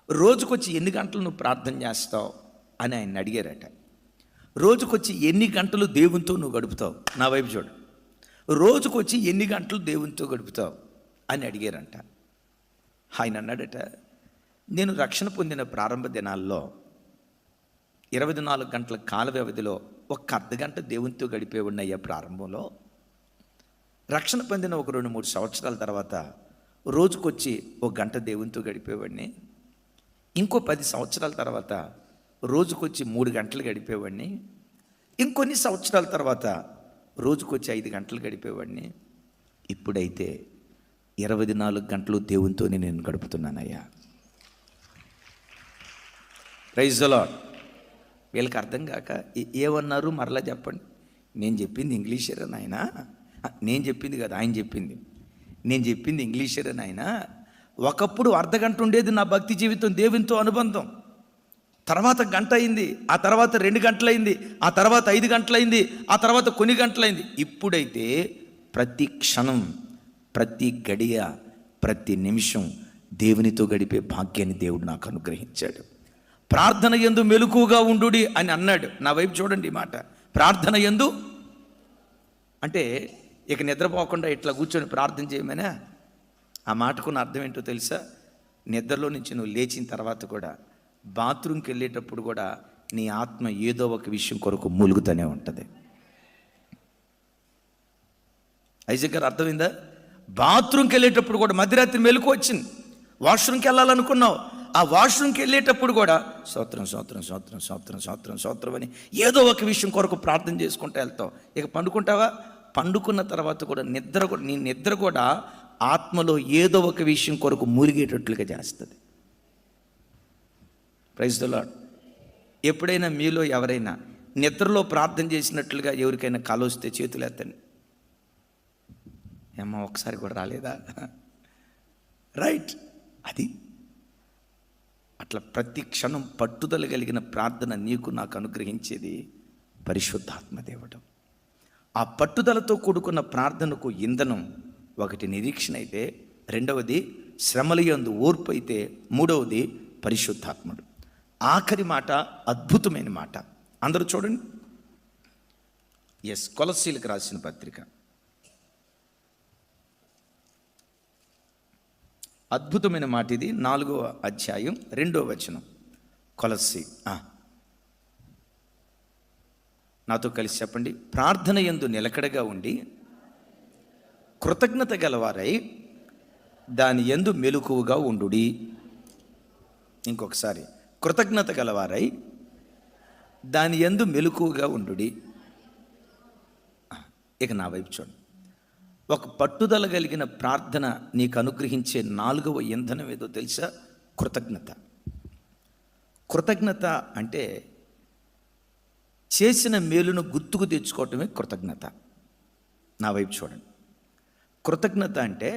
[SPEAKER 1] రోజుకొచ్చి ఎన్ని గంటలు నువ్వు ప్రార్థన చేస్తావు అని ఆయన అడిగారట. రోజుకొచ్చి ఎన్ని గంటలు దేవునితో నువ్వు గడుపుతావు, నా వైపు చూడు, రోజుకొచ్చి ఎన్ని గంటలు దేవునితో గడుపుతావు అని అడిగారంట. ఆయన అన్నాడట, నేను రక్షణ పొందిన ప్రారంభ దినాల్లో 24 గంటల కాల వ్యవధిలో ఒక అర్ధగంట దేవునితో గడిపేవాడిని అయ్యా. ప్రారంభంలో రక్షణ పొందిన ఒక 2-3 సంవత్సరాల తర్వాత రోజుకొచ్చి ఒక గంట దేవునితో గడిపేవాడిని. ఇంకో 10 సంవత్సరాల తర్వాత రోజుకొచ్చి 3 గంటలు గడిపేవాడిని. ఇంకొన్ని సంవత్సరాల తర్వాత రోజుకొచ్చి 5 గంటలు గడిపేవాడిని. ఇప్పుడైతే 24 గంటలు దేవునితోనే నేను గడుపుతున్నానయ్యా. Praise the lord. వీళ్ళకి అర్థం కాక ఏమన్నారు మరలా చెప్పండి. నేను చెప్పింది ఇంగ్లీషేరా నాయనా, నేను చెప్పింది కదా ఆయన చెప్పింది, నేను చెప్పింది ఇంగ్లీషేరా నాయనా. ఒకప్పుడు అర్ధగంట ఉండేది నా భక్తి జీవితం, దేవునితో అనుబంధం. తర్వాత గంట అయింది, ఆ తర్వాత 2 గంటలైంది, ఆ తర్వాత 5 గంటలైంది, ఆ తర్వాత కొన్ని గంటలైంది. ఇప్పుడైతే ప్రతి క్షణం, ప్రతి గడియ, ప్రతి నిమిషం దేవునితో గడిపే భాగ్యాన్ని దేవుడు నాకు అనుగ్రహించాడు. ప్రార్థన యందు మెలకువగా ఉండుడి అని అన్నాడు. నా వైపు చూడండి ఈ మాట. ప్రార్థన యందు అంటే ఇక నిద్రపోకుండా ఇట్లా కూర్చొని ప్రార్థన చేయమనే. ఆ మాటకున్న అర్థం ఏంటో తెలుసా? నిద్రలో నుంచి నువ్వు లేచిన తర్వాత కూడా బాత్రూమ్కి వెళ్ళేటప్పుడు కూడా నీ ఆత్మ ఏదో ఒక విషయం కొరకు మూలుగుతూనే ఉంటుంది. ఐజక్ గారు అర్థమైందా? బాత్రూమ్కి వెళ్ళేటప్పుడు కూడా మధ్యరాత్రి మెలకు వచ్చింది, వాష్రూమ్కి వెళ్ళాలనుకున్నావు, ఆ వాష్రూమ్కి వెళ్ళేటప్పుడు కూడా స్తోత్రం స్తోత్రం స్తోత్రం స్తోత్రం స్తోత్రం స్తోత్రం అని ఏదో ఒక విషయం కొరకు ప్రార్థన చేసుకుంటూ వెళ్తావు. ఇక పండుకుంటావా? పండుకున్న తర్వాత కూడా నీ నిద్ర కూడా ఆత్మలో ఏదో ఒక విషయం కొరకు మూలిగేటట్లుగా చేస్తుంది. Praise the Lord. ఎప్పుడైనా మీలో ఎవరైనా నిద్రలో ప్రార్థన చేసినట్లుగా ఎవరికైనా కల వస్తే చేతులు ఎత్తండి. ఏమ్మా ఒకసారి కూడా రాలేదా? రైట్. అది అట్లా ప్రతి క్షణం పట్టుదల కలిగిన ప్రార్థన నీకు నాకు అనుగ్రహించేది పరిశుద్ధాత్మ దేవుడు. ఆ పట్టుదలతో కూడుకున్న ప్రార్థనకు ఇంధనం ఒకటి నిరీక్షణ అయితే, రెండవది శ్రమల యందు ఓర్పు అయితే, మూడవది పరిశుద్ధాత్ముడు. ఆఖరి మాట అద్భుతమైన మాట. అందరూ చూడండి. కొలస్సీలకు రాసిన పత్రిక అద్భుతమైన మాట ఇది. 4వ అధ్యాయం 2వ వచనం. కొలస్సీ నాతో కలిసి చెప్పండి. ప్రార్థన యందు నిలకడగా ఉండి కృతజ్ఞత గలవారై దాని యందు మెలకువగా ఉండుడి. ఇంకొకసారి, కృతజ్ఞత గలవారై దాని యందు మెలకువగా ఉండుడి. ఇక నా వైపు చూడండి. ఒక పట్టుదల కలిగిన ప్రార్థన నీకు అనుగ్రహించే 4వ ఇంధనం ఏదో తెలుసా? కృతజ్ఞత. కృతజ్ఞత అంటే చేసిన మేలును గుర్తుకు తెచ్చుకోవటమే కృతజ్ఞత. నా వైపు చూడండి. కృతజ్ఞత అంటే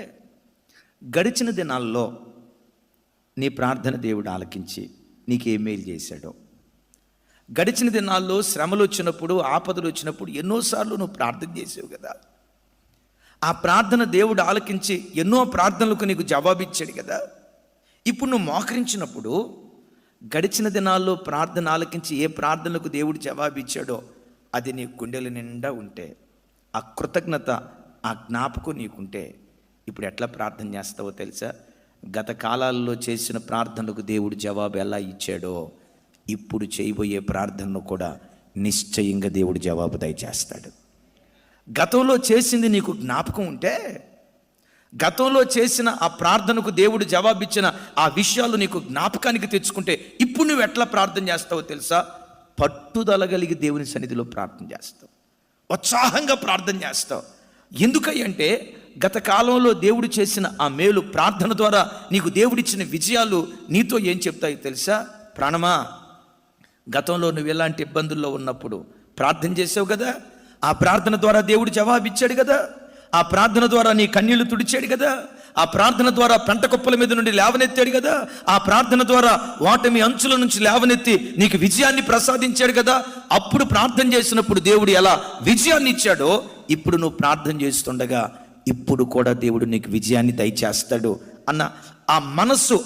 [SPEAKER 1] గడిచిన దినాల్లో నీ ప్రార్థన దేవుడు ఆలకించి నీకు ఏ మేలు చేశాడో, గడిచిన దినాల్లో శ్రమలు వచ్చినప్పుడు, ఆపదలు వచ్చినప్పుడు ఎన్నోసార్లు నువ్వు ప్రార్థన చేసావు కదా. ఆ ప్రార్థన దేవుడు ఆలకించి ఎన్నో ప్రార్థనలకు నీకు జవాబిచ్చాడు కదా. ఇప్పుడు నువ్వు మోకరించినప్పుడు గడిచిన దినాల్లో ప్రార్థన ఆలకించి ఏ ప్రార్థనలకు దేవుడు జవాబిచ్చాడో అది నీ గుండెల నిండా ఉంటే, ఆ కృతజ్ఞత, ఆ జ్ఞాపకం నీకుంటే ఇప్పుడు ఎట్లా ప్రార్థన చేస్తావో తెలుసా? గత కాలాల్లో చేసిన ప్రార్థనలకు దేవుడు జవాబు ఎలా ఇచ్చాడో ఇప్పుడు చేయబోయే ప్రార్థనను కూడా నిశ్చయంగా దేవుడు జవాబు దయచేస్తాడు. గతంలో చేసింది నీకు జ్ఞాపకం ఉంటే, గతంలో చేసిన ఆ ప్రార్థనకు దేవుడు జవాబిచ్చిన ఆ విషయాలు నీకు జ్ఞాపకానికి తెచ్చుకుంటే ఇప్పుడు నువ్వు ఎట్లా ప్రార్థన చేస్తావో తెలుసా? పట్టుదల కలిగి దేవుని సన్నిధిలో ప్రార్థన చేస్తావు, ఉత్సాహంగా ప్రార్థన చేస్తావు. ఎందుకంటే గత కాలంలో దేవుడు చేసిన ఆ మేలు, ప్రార్థన ద్వారా నీకు దేవుడిచ్చిన విజయాలు నీతో ఏం చెప్తాయో తెలుసా? ప్రాణమా, గతంలో నువ్వు ఎలాంటి ఇబ్బందుల్లో ఉన్నప్పుడు ప్రార్థన చేసావు కదా, ఆ ప్రార్థన ద్వారా దేవుడు జవాబిచ్చాడు కదా, ఆ ప్రార్థన ద్వారా నీ కన్నీళ్లు తుడిచాడు కదా, ఆ ప్రార్థన ద్వారా పెంట కుప్పల మీద నుండి లేవనెత్తాడు కదా, ఆ ప్రార్థన ద్వారా వాటమి అంచుల నుంచి లేవనెత్తి నీకు విజయాన్ని ప్రసాదించాడు కదా. అప్పుడు ప్రార్థన చేసినప్పుడు దేవుడు ఎలా విజయాన్ని ఇచ్చాడో ఇప్పుడు నువ్వు ప్రార్థన చేస్తుండగా ఇప్పుడు కూడా దేవుడు నీకు విజయాన్ని దయచేస్తాడు అన్న ఆ మనస్సు,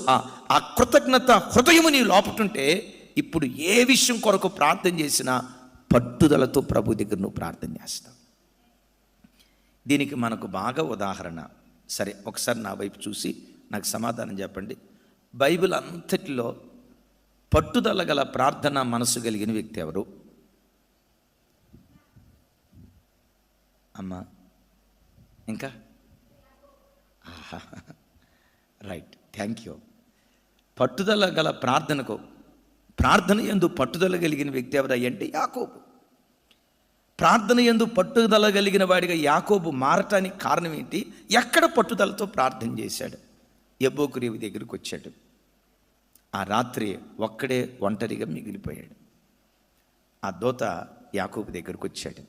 [SPEAKER 1] ఆ కృతజ్ఞత హృదయము నీ లోపటుంటే ఇప్పుడు ఏ విషయం కొరకు ప్రార్థన చేసినా పట్టుదలతో ప్రభు దగ్గర నువ్వు ప్రార్థన చేస్తావు. దీనికి మనకు బాగా ఉదాహరణ. సరే, ఒకసారి నా వైపు చూసి నాకు సమాధానం చెప్పండి. బైబిల్ అంతటిలో పట్టుదల గల ప్రార్థన మనసు కలిగిన వ్యక్తి ఎవరు? అమ్మా, ఇంకా రైట్, థ్యాంక్ యూ. పట్టుదల గల ప్రార్థన యందు పట్టుదల కలిగిన వ్యక్తి ఎవరయ్య అంటే యాకోబు. ప్రార్థన యందు పట్టుదల కలిగిన వాడిగా యాకోబు మారటానికి కారణం ఏంటి? ఎక్కడ పట్టుదలతో ప్రార్థన చేశాడు? యబ్బోకు రేవు దగ్గరికి వచ్చాడు. ఆ రాత్రి ఒక్కడే ఒంటరిగా మిగిలిపోయాడు. ఆ దూత యాకోబు దగ్గరికి వచ్చాడు.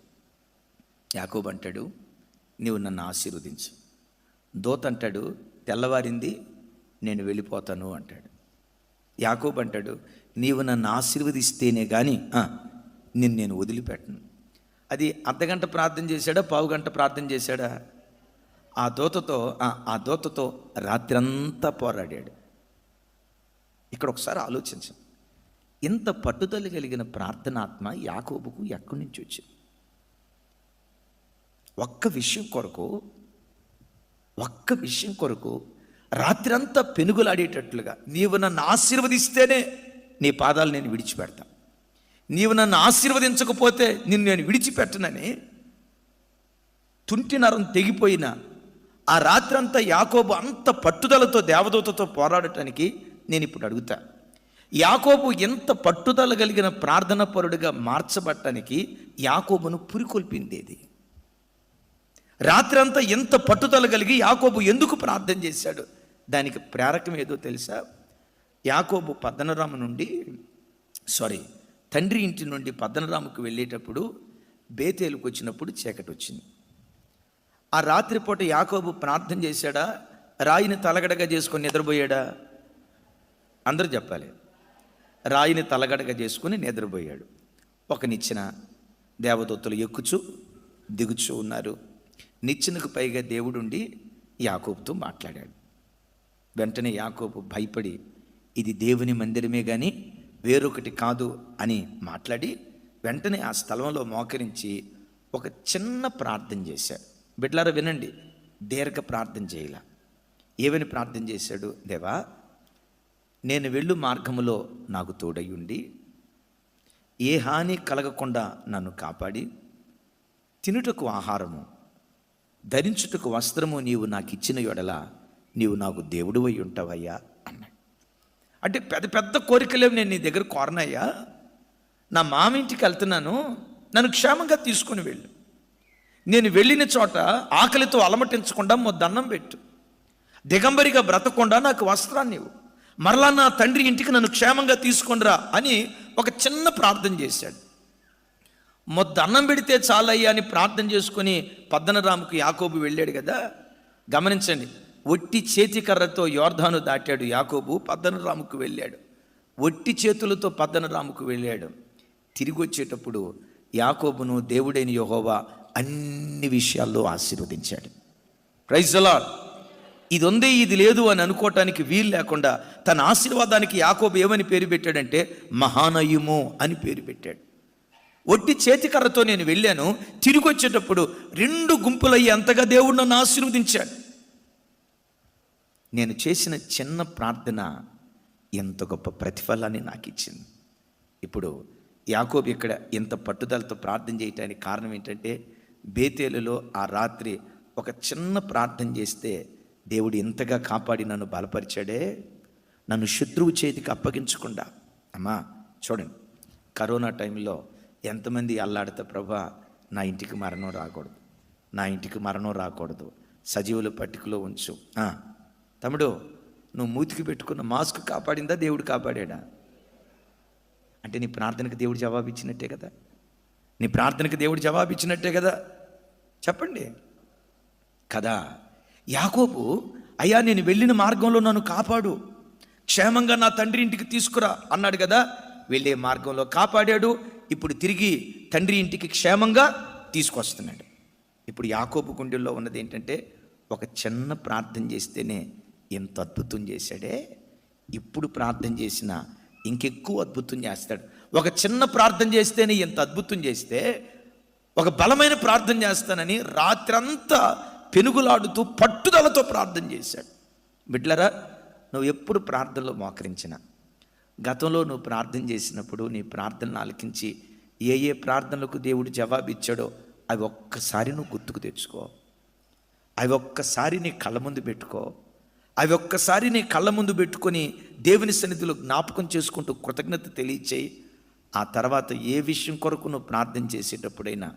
[SPEAKER 1] యాకోబు అంటాడు, నీవు నన్ను ఆశీర్వదించు. దూత అంటాడు, తెల్లవారింది, నేను వెళ్ళిపోతాను అంటాడు. యాకోబు అంటాడు, నీవు నన్ను ఆశీర్వదిస్తేనే కానీ నేను వదిలిపెట్టను. అది అర్ధగంట ప్రార్థన చేశాడా, పావుగంట ప్రార్థన చేశాడా? ఆ దూతతో రాత్రి అంతా పోరాడాడు. ఇక్కడ ఒకసారి ఆలోచించండి. ఇంత పట్టుదల కలిగిన ప్రార్థనాత్మ యాకోబుకు ఎక్కడి నుంచి వచ్చింది? ఒక్క విషయం కొరకు రాత్రంతా పెనుగులాడేటట్లుగా, నీవు నన్ను ఆశీర్వదిస్తేనే నీ పాదాలు నేను విడిచిపెడతా, నీవు నన్ను ఆశీర్వదించకపోతే నిన్ను నేను విడిచిపెట్టనని తుంటి నరం తెగిపోయిన ఆ రాత్రంతా యాకోబు అంత పట్టుదలతో దేవదూతతో పోరాడటానికి నేను ఇప్పుడు అడుగుతా, యాకోబు ఎంత పట్టుదల కలిగిన ప్రార్థన పరుడుగా మార్చబట్టడానికి యాకోబును పురికొల్పిందేది? రాత్రంతా ఎంత పట్టుదల కలిగి యాకోబు ఎందుకు ప్రార్థన చేశాడు? దానికి ప్రేరకం ఏదో తెలుసా? యాకోబు తండ్రి ఇంటి నుండి పద్దనరాముకు వెళ్ళేటప్పుడు బేతేలుకు వచ్చినప్పుడు చీకటి వచ్చింది. ఆ రాత్రిపూట యాకోబు ప్రార్థన చేశాడా? రాయిని తలగడగా చేసుకొని నిద్రపోయాడా? అందరూ చెప్పాలి. రాయిని తలగడగా చేసుకుని నిద్రపోయాడు. ఒక నిచ్చెన దేవదూతలు ఎక్కుచు దిగుచూ ఉన్నారు. నిచ్చెనకు పైగా దేవుడుండి యాకోబుతో మాట్లాడాడు. వెంటనే యాకోబు భయపడి, ఇది దేవుని మందిరమే కానీ వేరొకటి కాదు అని మాట్లాడి వెంటనే ఆ స్థలంలో మోకరించి ఒక చిన్న ప్రార్థన చేశాడు. బిడ్డలారా వినండి, దీర్ఘ ప్రార్థన చేయాల. ఏమని ప్రార్థన చేశాడు? దేవా, నేను వెళ్ళు మార్గములో నాకు తోడయ్యుండి ఏ హాని కలగకుండా నన్ను కాపాడి, తినుటకు ఆహారము ధరించుటకు వస్త్రము నీవు నాకు ఇచ్చిన యెడల నీవు నాకు దేవుడు అయి ఉంటావయ్యా అన్నాడు. అంటే పెద్ద పెద్ద కోరికలేవు నేను నీ దగ్గర కోరనయ్యా, నా మామింటికి వెళ్తున్నాను, నన్ను క్షేమంగా తీసుకుని వెళ్ళు, నేను వెళ్ళిన చోట ఆకలితో అలమటించకుండా దండం పెట్టు, దిగంబరిగా బ్రతకుండా నాకు వస్త్రాన్ని ఇవ్వు, మరలా నా తండ్రి ఇంటికి నన్ను క్షేమంగా తీసుకొనిరా అని ఒక చిన్న ప్రార్థన చేశాడు. దండం పెడితే చాలయ్యా అని ప్రార్థన చేసుకుని పద్దనరాముకు యాకోబు వెళ్ళాడు కదా. గమనించండి, ఒట్టి చేతికర్రతో యోర్దాను దాటాడు యాకోబు, పద్దనరాముకు వెళ్ళాడు. ఒట్టి చేతులతో పద్దనరాముకు వెళ్ళాడు. తిరిగి వచ్చేటప్పుడు యాకోబును దేవుడైన యెహోవా అన్ని విషయాల్లో ఆశీర్వదించాడు. Praise the Lord. ఇది ఉంది ఇది లేదు అని అనుకోవటానికి వీలు లేకుండా తన ఆశీర్వాదానికి యాకోబు ఏమని పేరు పెట్టాడంటే మహానయుము అని పేరు పెట్టాడు. ఒట్టి చేతికర్రతో నేను వెళ్ళాను, తిరిగి వచ్చేటప్పుడు 2 గుంపులయ్యి అంతగా దేవుడు నన్ను ఆశీర్వదించాడు. నేను చేసిన చిన్న ప్రార్థన ఎంత గొప్ప ప్రతిఫలాన్ని నాకు ఇచ్చింది. ఇప్పుడు యాకోబు ఇక్కడ ఇంత పట్టుదలతో ప్రార్థన చేయటానికి కారణం ఏంటంటే, బేతేలులో ఆ రాత్రి ఒక చిన్న ప్రార్థన చేస్తే దేవుడు ఎంతగా కాపాడి నన్ను బలపరిచాడే, నన్ను శత్రువు చేతికి అప్పగించకుండా. అమ్మా చూడండి, కరోనా టైంలో ఎంతమంది అల్లాడితే, ప్రభా నా ఇంటికి మరణం రాకూడదు, సజీవుల పట్టికలో ఉంచు. తమ్ముడు, నువ్వు మూతికి పెట్టుకున్న మాస్క్ కాపాడిందా, దేవుడు కాపాడా? అంటే నీ ప్రార్థనకు దేవుడు జవాబిచ్చినట్టే కదా. చెప్పండి కదా. యాకోబు, అయ్యా నేను వెళ్ళిన మార్గంలో నన్ను కాపాడు, క్షేమంగా నా తండ్రి ఇంటికి తీసుకురా అన్నాడు కదా. వెళ్ళే మార్గంలో కాపాడాడు. ఇప్పుడు తిరిగి తండ్రి ఇంటికి క్షేమంగా తీసుకొస్తున్నాడు. ఇప్పుడు యాకోబు గుండెల్లో ఉన్నది ఏంటంటే, ఒక చిన్న ప్రార్థన చేస్తేనే ఎంత అద్భుతం చేశాడే, ఇప్పుడు ప్రార్థన చేసినా ఇంకెక్కువ అద్భుతం చేస్తాడు. ఒక చిన్న ప్రార్థన చేస్తేనే ఎంత అద్భుతం చేస్తే, ఒక బలమైన ప్రార్థన చేస్తానని రాత్రంతా పెనుగులాడుతూ పట్టుదలతో ప్రార్థన చేశాడు. బిడ్డలారా, నువ్వు ఎప్పుడు ప్రార్థనలో మోకరించినా, గతంలో నువ్వు ప్రార్థన చేసినప్పుడు నీ ప్రార్థనలు ఆలకించి ఏ ప్రార్థనలకు దేవుడు జవాబిచ్చాడో అవి ఒక్కసారి నువ్వు గుర్తుకు తెచ్చుకో. అవి ఒక్కసారి నీ కళ్ళ ముందు పెట్టుకో. అవి ఒక్కసారి నీ కళ్ళ ముందు పెట్టుకొని దేవుని సన్నిధిలో జ్ఞాపకం చేసుకుంటూ కృతజ్ఞత తెలియచేయి. ఆ తర్వాత ఏ విషయం కొరకు నువ్వు ప్రార్థన చేసేటప్పుడైనా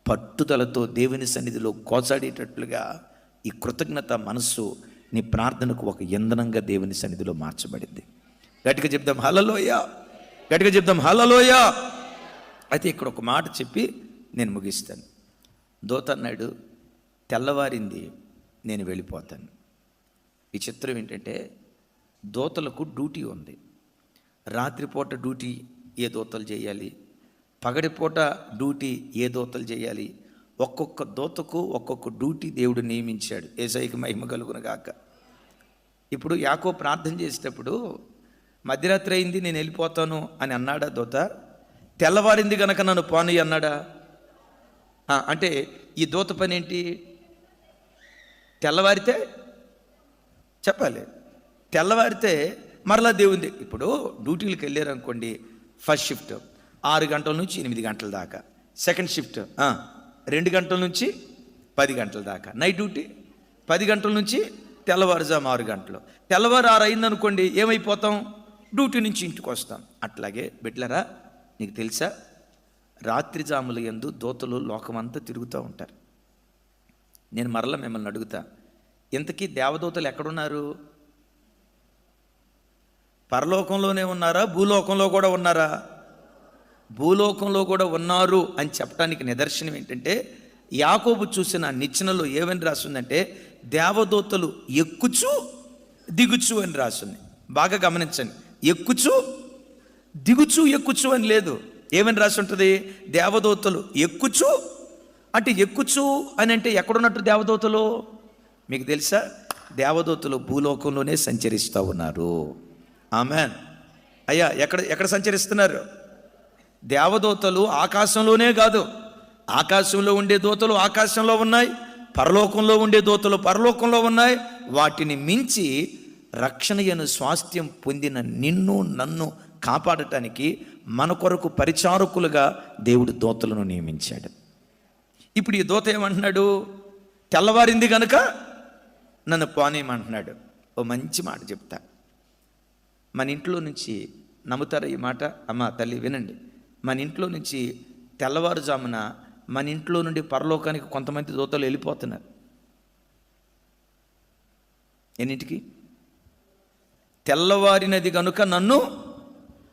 [SPEAKER 1] పట్టుదలతో దేవుని సన్నిధిలో కోసాడేటట్లుగా ఈ కృతజ్ఞత మనస్సు నీ ప్రార్థనకు ఒక ఇంధనంగా దేవుని సన్నిధిలో మార్చబడింది. గట్టిగా చెప్దాం హల్లెలూయా. అయితే ఇక్కడ ఒక మాట చెప్పి నేను ముగిస్తాను. దూత అన్నాడు, తెల్లవారింది, నేను వెళ్ళిపోతాను. ఈ చిత్రం ఏంటంటే, దూతలకు డ్యూటీ ఉంది. రాత్రిపూట డ్యూటీ ఏ దూతలు చేయాలి, పగటిపూట డ్యూటీ ఏ దూతలు చేయాలి. ఒక్కొక్క దూతకు ఒక్కొక్క డ్యూటీ దేవుడు నియమించాడు. యేసయ్యకి మహిమ కలుగును గాక. ఇప్పుడు యాకోబు ప్రార్థన చేసేటప్పుడు మధ్యరాత్రి అయింది నేను వెళ్ళిపోతాను అని అన్నాడా దూత? తెల్లవారింది గనక నన్ను పోనీ అన్నాడా? అంటే ఈ దూత పని ఏంటి? తెల్లవారితే చెప్పాలి, తెల్లవారితే మరలా దేవుంది. ఇప్పుడు డ్యూటీలకు వెళ్ళారు అనుకోండి, ఫస్ట్ షిఫ్ట్ 6 గంటల నుంచి 8 గంటల దాకా, సెకండ్ షిఫ్ట్ 2 గంటల నుంచి 10 గంటల దాకా, నైట్ డ్యూటీ 10 గంటల నుంచి తెల్లవారుజాము 6 గంటలు. తెల్లవారు 6 అయిందనుకోండి, ఏమైపోతాం? డ్యూటీ నుంచి ఇంటికి వస్తాం. అట్లాగే బిడ్డలారా, నీకు తెలుసా, రాత్రి జాముల యందు దూతలు లోకమంతా తిరుగుతూ ఉంటారు. నేను మరలా మిమ్మల్ని అడుగుతా, ఇంతకీ దేవదూతలు ఎక్కడున్నారు? పరలోకంలోనే ఉన్నారా? భూలోకంలో కూడా ఉన్నారా? భూలోకంలో కూడా ఉన్నారు అని చెప్పడానికి నిదర్శనం ఏంటంటే, యాకోబు చూసిన నిచ్చెనలో ఏమని రాస్తుందంటే, దేవదూతలు ఎక్కుచు దిగుచు అని రాస్తుంది. బాగా గమనించండి, ఎక్కుచు దిగుచు ఎక్కుచు అని లేదు. ఏమని రాసి ఉంటుంది? దేవదూతలు ఎక్కుచు. అంటే ఎక్కుచు అని అంటే ఎక్కడున్నట్టు దేవదూతలు? మీకు తెలుసా, దేవదూతలు భూలోకంలోనే సంచరిస్తూ ఉన్నారు. ఆమెన్. అయ్యా, ఎక్కడ సంచరిస్తున్నారు? దేవదూతలు ఆకాశంలోనే కాదు, ఆకాశంలో ఉండే దూతలు ఆకాశంలో ఉన్నాయి, పరలోకంలో ఉండే దూతలు పరలోకంలో ఉన్నాయి. వాటిని మించి రక్షణయను స్వాస్థ్యం పొందిన నిన్ను నన్ను కాపాడటానికి మన కొరకు పరిచారకులుగా దేవుడు దూతలను నియమించాడు. ఇప్పుడు ఈ దూత ఏమంటున్నాడు? తెల్లవారింది కనుక నన్ను పోనేయమంటున్నాడు. ఓ మంచి మాట చెప్తా. మన ఇంట్లో నుంచి, నమ్ముతారా ఈ మాట? అమ్మ తల్లి వినండి, మన ఇంట్లో నుంచి తెల్లవారుజామున మన ఇంట్లో నుండి పరలోకానికి కొంతమంది దూతలు వెళ్ళిపోతున్నారు. ఎన్నింటికి? తెల్లవారినది కనుక నన్ను,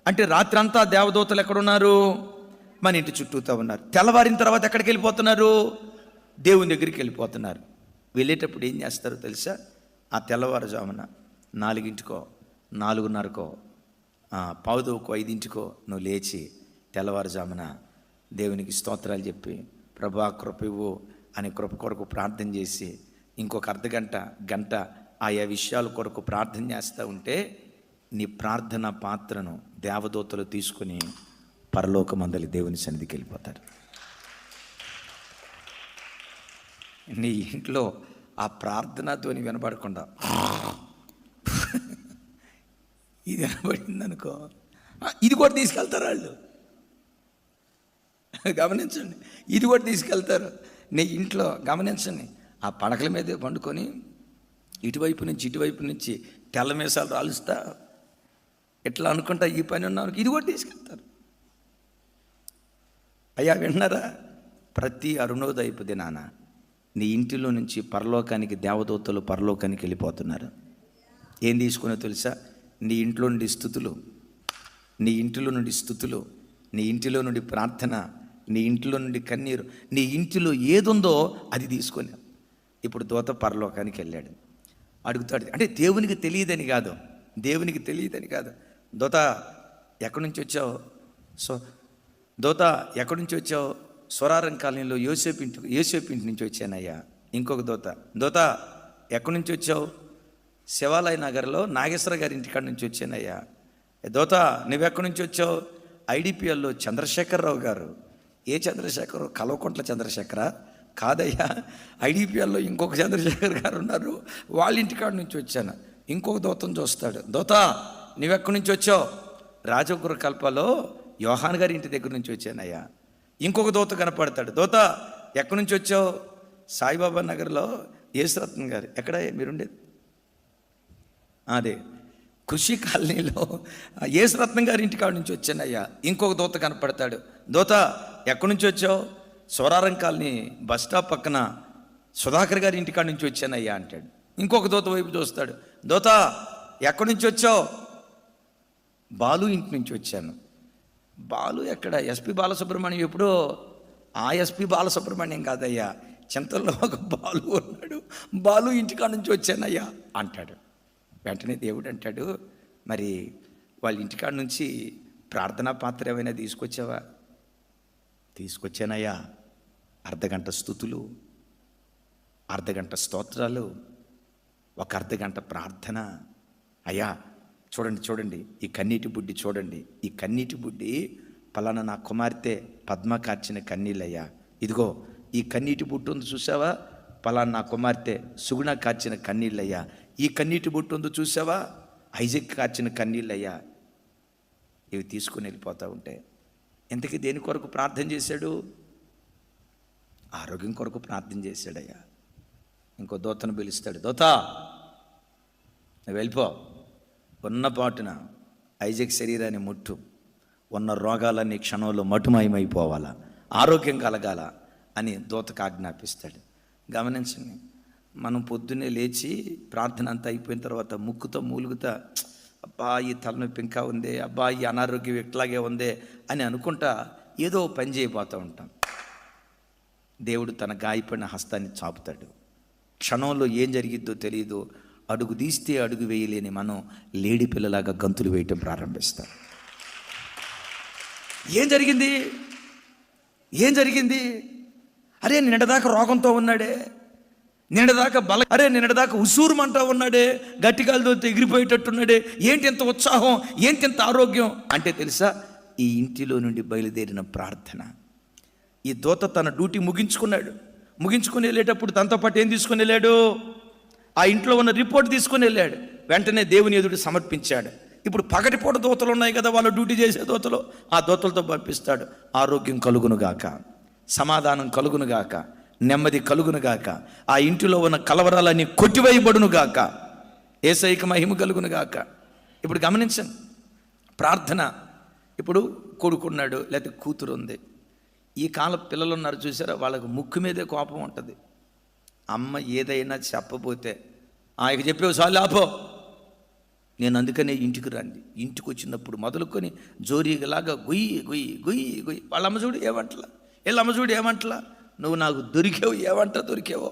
[SPEAKER 1] అంటే రాత్రంతా దేవదూతలు ఎక్కడున్నారు? మన ఇంటి చుట్టూతో ఉన్నారు. తెల్లవారిన తర్వాత ఎక్కడికి వెళ్ళిపోతున్నారు? దేవుని దగ్గరికి వెళ్ళిపోతున్నారు. వెళ్ళేటప్పుడు ఏం చేస్తారో తెలుసా? ఆ తెల్లవారుజామున 4 4:30 పావుదోకో 5 నువ్వు లేచి తెల్లవారుజామున దేవునికి స్తోత్రాలు చెప్పి, ప్రభా కృప ఇవ్వు అని కృప కొరకు ప్రార్థన చేసి, ఇంకొక అర్ధగంట గంట ఆయా విషయాల కొరకు ప్రార్థన చేస్తూ ఉంటే, నీ ప్రార్థన పాత్రను దేవదూతలు తీసుకుని పరలోకమందలి దేవుని సన్నిధికి వెళ్ళిపోతారు. నీ ఇంట్లో ఆ ప్రార్థనా ధ్వని వినపడకుండా ఇది వినపడింది అనుకో, ఇది కూడా తీసుకెళ్తారు వాళ్ళు. గమనించండి, ఇది కూడా తీసుకెళ్తారు. నీ ఇంట్లో గమనించండి, ఆ పడకల మీదే పండుకొని ఇటువైపు నుంచి తెల్ల మీసాలు రాలుస్తా ఎట్లా అనుకుంటా ఈ పని ఉన్నాను, ఇది కూడా తీసుకెళ్తారు. అయ్యా విన్నారా? ప్రతి అరుణోదయపు దినాన నీ ఇంటిలో నుంచి పరలోకానికి దేవదూతలు పరలోకానికి వెళ్ళిపోతున్నారు. ఏం తీసుకునే తెలుసా? నీ ఇంట్లో నుండి స్థుతులు, నీ ఇంటిలో నుండి స్థుతులు, నీ ఇంటిలో నుండి ప్రార్థన, నీ ఇంటిలో నుండి కన్నీరు, నీ ఇంటిలో ఏదుందో అది తీసుకొని. ఇప్పుడు దూత పరలోకానికి వెళ్ళాడు. అడుగుతాడు, అంటే దేవునికి తెలియదని కాదు, దేవునికి తెలియదని కాదు. దూత ఎక్కడి నుంచి వచ్చావు? దూత ఎక్కడి నుంచి వచ్చావు? స్వరారం కాలనీలో యోసేపు ఇంటి నుంచి వచ్చానయ్యా. ఇంకొక దూత ఎక్కడి నుంచి వచ్చావు? శివాలయ నగర్లో నాగేశ్వర గారి ఇంటికాడ నుంచి వచ్చానయ్యా. దూత నువ్వెక్కడి నుంచి వచ్చావు? ఐడిపిఎల్లో చంద్రశేఖరరావు గారు. ఏ చంద్రశేఖరరావు? కల్వకుంట్ల చంద్రశేఖర కాదయ్యా, ఐడిపిఎల్లో ఇంకొక చంద్రశేఖర్ గారు ఉన్నారు, వాళ్ళ ఇంటికాడ నుంచి వచ్చాను. ఇంకొక దూతను చూస్తాడు. దూత నువ్వెక్కడి నుంచి వచ్చావు? రాజగురు కల్పలో యోహాన్ గారి ఇంటి దగ్గర నుంచి వచ్చానయ్యా. ఇంకొక దూత కనపడతాడు. దూత ఎక్కడి నుంచి వచ్చావు? సాయిబాబా నగర్లో యేసురత్నం గారు. ఎక్కడ మీరుండేది? అదే కృషి కాలనీలో యేసురత్నం గారి ఇంటికాడ నుంచి వచ్చానయ్యా. ఇంకొక దూత కనపడతాడు. దూత ఎక్కడి నుంచి వచ్చావు? స్వరారం కాలనీ బస్ స్టాప్ పక్కన సుధాకర్ గారి ఇంటికాడ నుంచి వచ్చానయ్యా అంటాడు. ఇంకొక దూత వైపు చూస్తాడు. దూత ఎక్కడి నుంచి వచ్చావు? బాలు ఇంటి నుంచి వచ్చాను. బాలు ఎక్కడ? ఎస్పి బాలసుబ్రహ్మణ్యం. ఎప్పుడో ఆ ఎస్పి బాలసుబ్రహ్మణ్యం కాదయ్యా, చింతల్లో ఒక బాలు ఉన్నాడు, బాలు ఇంటికాడ నుంచి వచ్చానయ్యా అంటాడు. వెంటనే దేవుడు అంటాడు, మరి వాళ్ళ ఇంటికాడ నుంచి ప్రార్థనా పాత్ర ఏమైనా తీసుకొచ్చావా? తీసుకొచ్చానయ్యా. అర్ధగంట స్తుతులు, అర్ధగంట స్తోత్రాలు, ఒక అర్ధగంట ప్రార్థన. అయ్యా చూడండి, ఈ కన్నీటి బుడ్డి చూడండి. ఈ కన్నీటి బుడ్డి పలానా నా కుమార్తె పద్మ కార్చిన కన్నీళ్ళయ్యా. ఇదిగో ఈ కన్నీటి బుట్టు ఉంది చూసావా, పలానా నా కుమార్తె సుగుణ కార్చిన కన్నీళ్ళయ్యా. ఈ కన్నీటి బుట్టు ఉంది చూసావా, ఐజక్ కార్చిన కన్నీళ్ళయ్యా. ఇవి తీసుకుని వెళ్ళిపోతూ ఉంటే ఇంతకీ దేని కొరకు ప్రార్థన చేశాడు? ఆరోగ్యం కొరకు ప్రార్థన చేశాడయ్యా. ఇంకో దూతను పిలుస్తాడు, దూత నువ్వు వెళ్ళిపో, ఉన్న పాటున ఐజక్ శరీరాన్ని ముట్టు, ఉన్న రోగాలన్నీ క్షణంలో మటుమాయమైపోవాలా, ఆరోగ్యం కలగాల అని దూతకు ఆజ్ఞాపిస్తాడు. గమనించండి, మనం పొద్దున్నే లేచి ప్రార్థన అంతా అయిపోయిన తర్వాత ముక్కుతో మూలుగుతా, అబ్బా ఈ తలనొప్పి ఇంకా ఉందే, అబ్బా ఈ అనారోగ్యం ఇట్లాగే ఉందే అని అనుకుంటా ఏదో పని చేయబోతూ ఉంటాం. దేవుడు తన గాయపడిన హస్తాన్ని చాపుతాడు. క్షణంలో ఏం జరిగిద్దో తెలియదు, అడుగు తీస్తే అడుగు వేయలేని మనం లేడి పిల్లలాగా గంతులు వేయటం ప్రారంభిస్తాం. ఏం జరిగింది? అరే నిన్నటిదాకా రోగంతో ఉన్నాడే, నిన్నటిదాకా ఉసూరుమంటా ఉన్నాడే, గట్టికాలతో ఎగిరిపోయేటట్టున్నాడే, ఏంటి ఇంత ఉత్సాహం, ఏంటి ఇంత ఆరోగ్యం అంటే తెలుసా, ఈ ఇంటిలో నుండి బయలుదేరిన ప్రార్థన. ఈ దూత తన డ్యూటీ ముగించుకుని వెళ్ళేటప్పుడు తనతో పాటు ఏం తీసుకుని వెళ్ళాడు? ఆ ఇంట్లో ఉన్న రిపోర్ట్ తీసుకుని వెళ్ళాడు. వెంటనే దేవుని ఎదుటి సమర్పించాడు. ఇప్పుడు పగటిపూట దూతలు ఉన్నాయి కదా, వాళ్ళు డ్యూటీ చేసే దూతలు, ఆ దూతలతో పంపిస్తాడు. ఆరోగ్యం కలుగునుగాక, సమాధానం కలుగునుగాక, నెమ్మది కలుగునుగాక, ఆ ఇంటిలో ఉన్న కలవరాలన్నీ కొట్టివేయబడునుగాక, యేసయ్యకు మహిమ కలుగునుగాక. ఇప్పుడు గమనించండి, ప్రార్థన. ఇప్పుడు కొడుకున్నాడు లేకపోతే కూతురు ఉంది. ఈ కాల పిల్లలు ఉన్నారు చూసారా, వాళ్ళకు ముక్కు మీదే కోపం ఉంటుంది. అమ్మ ఏదైనా చెప్పబోతే ఆయనకు చెప్పేవి చాలు ఆపో, నేను అందుకనే ఇంటికి రండి, ఇంటికి వచ్చినప్పుడు మొదలుకొని జోరీలాగా గుయ్యి గుయ్యి గుయ్యి గుయ్యి, వాళ్ళ అమ్మ చూడు ఏమంటలా, వీళ్ళమ్మ చూడు ఏమంటలా, నువ్వు నాకు దొరికేవో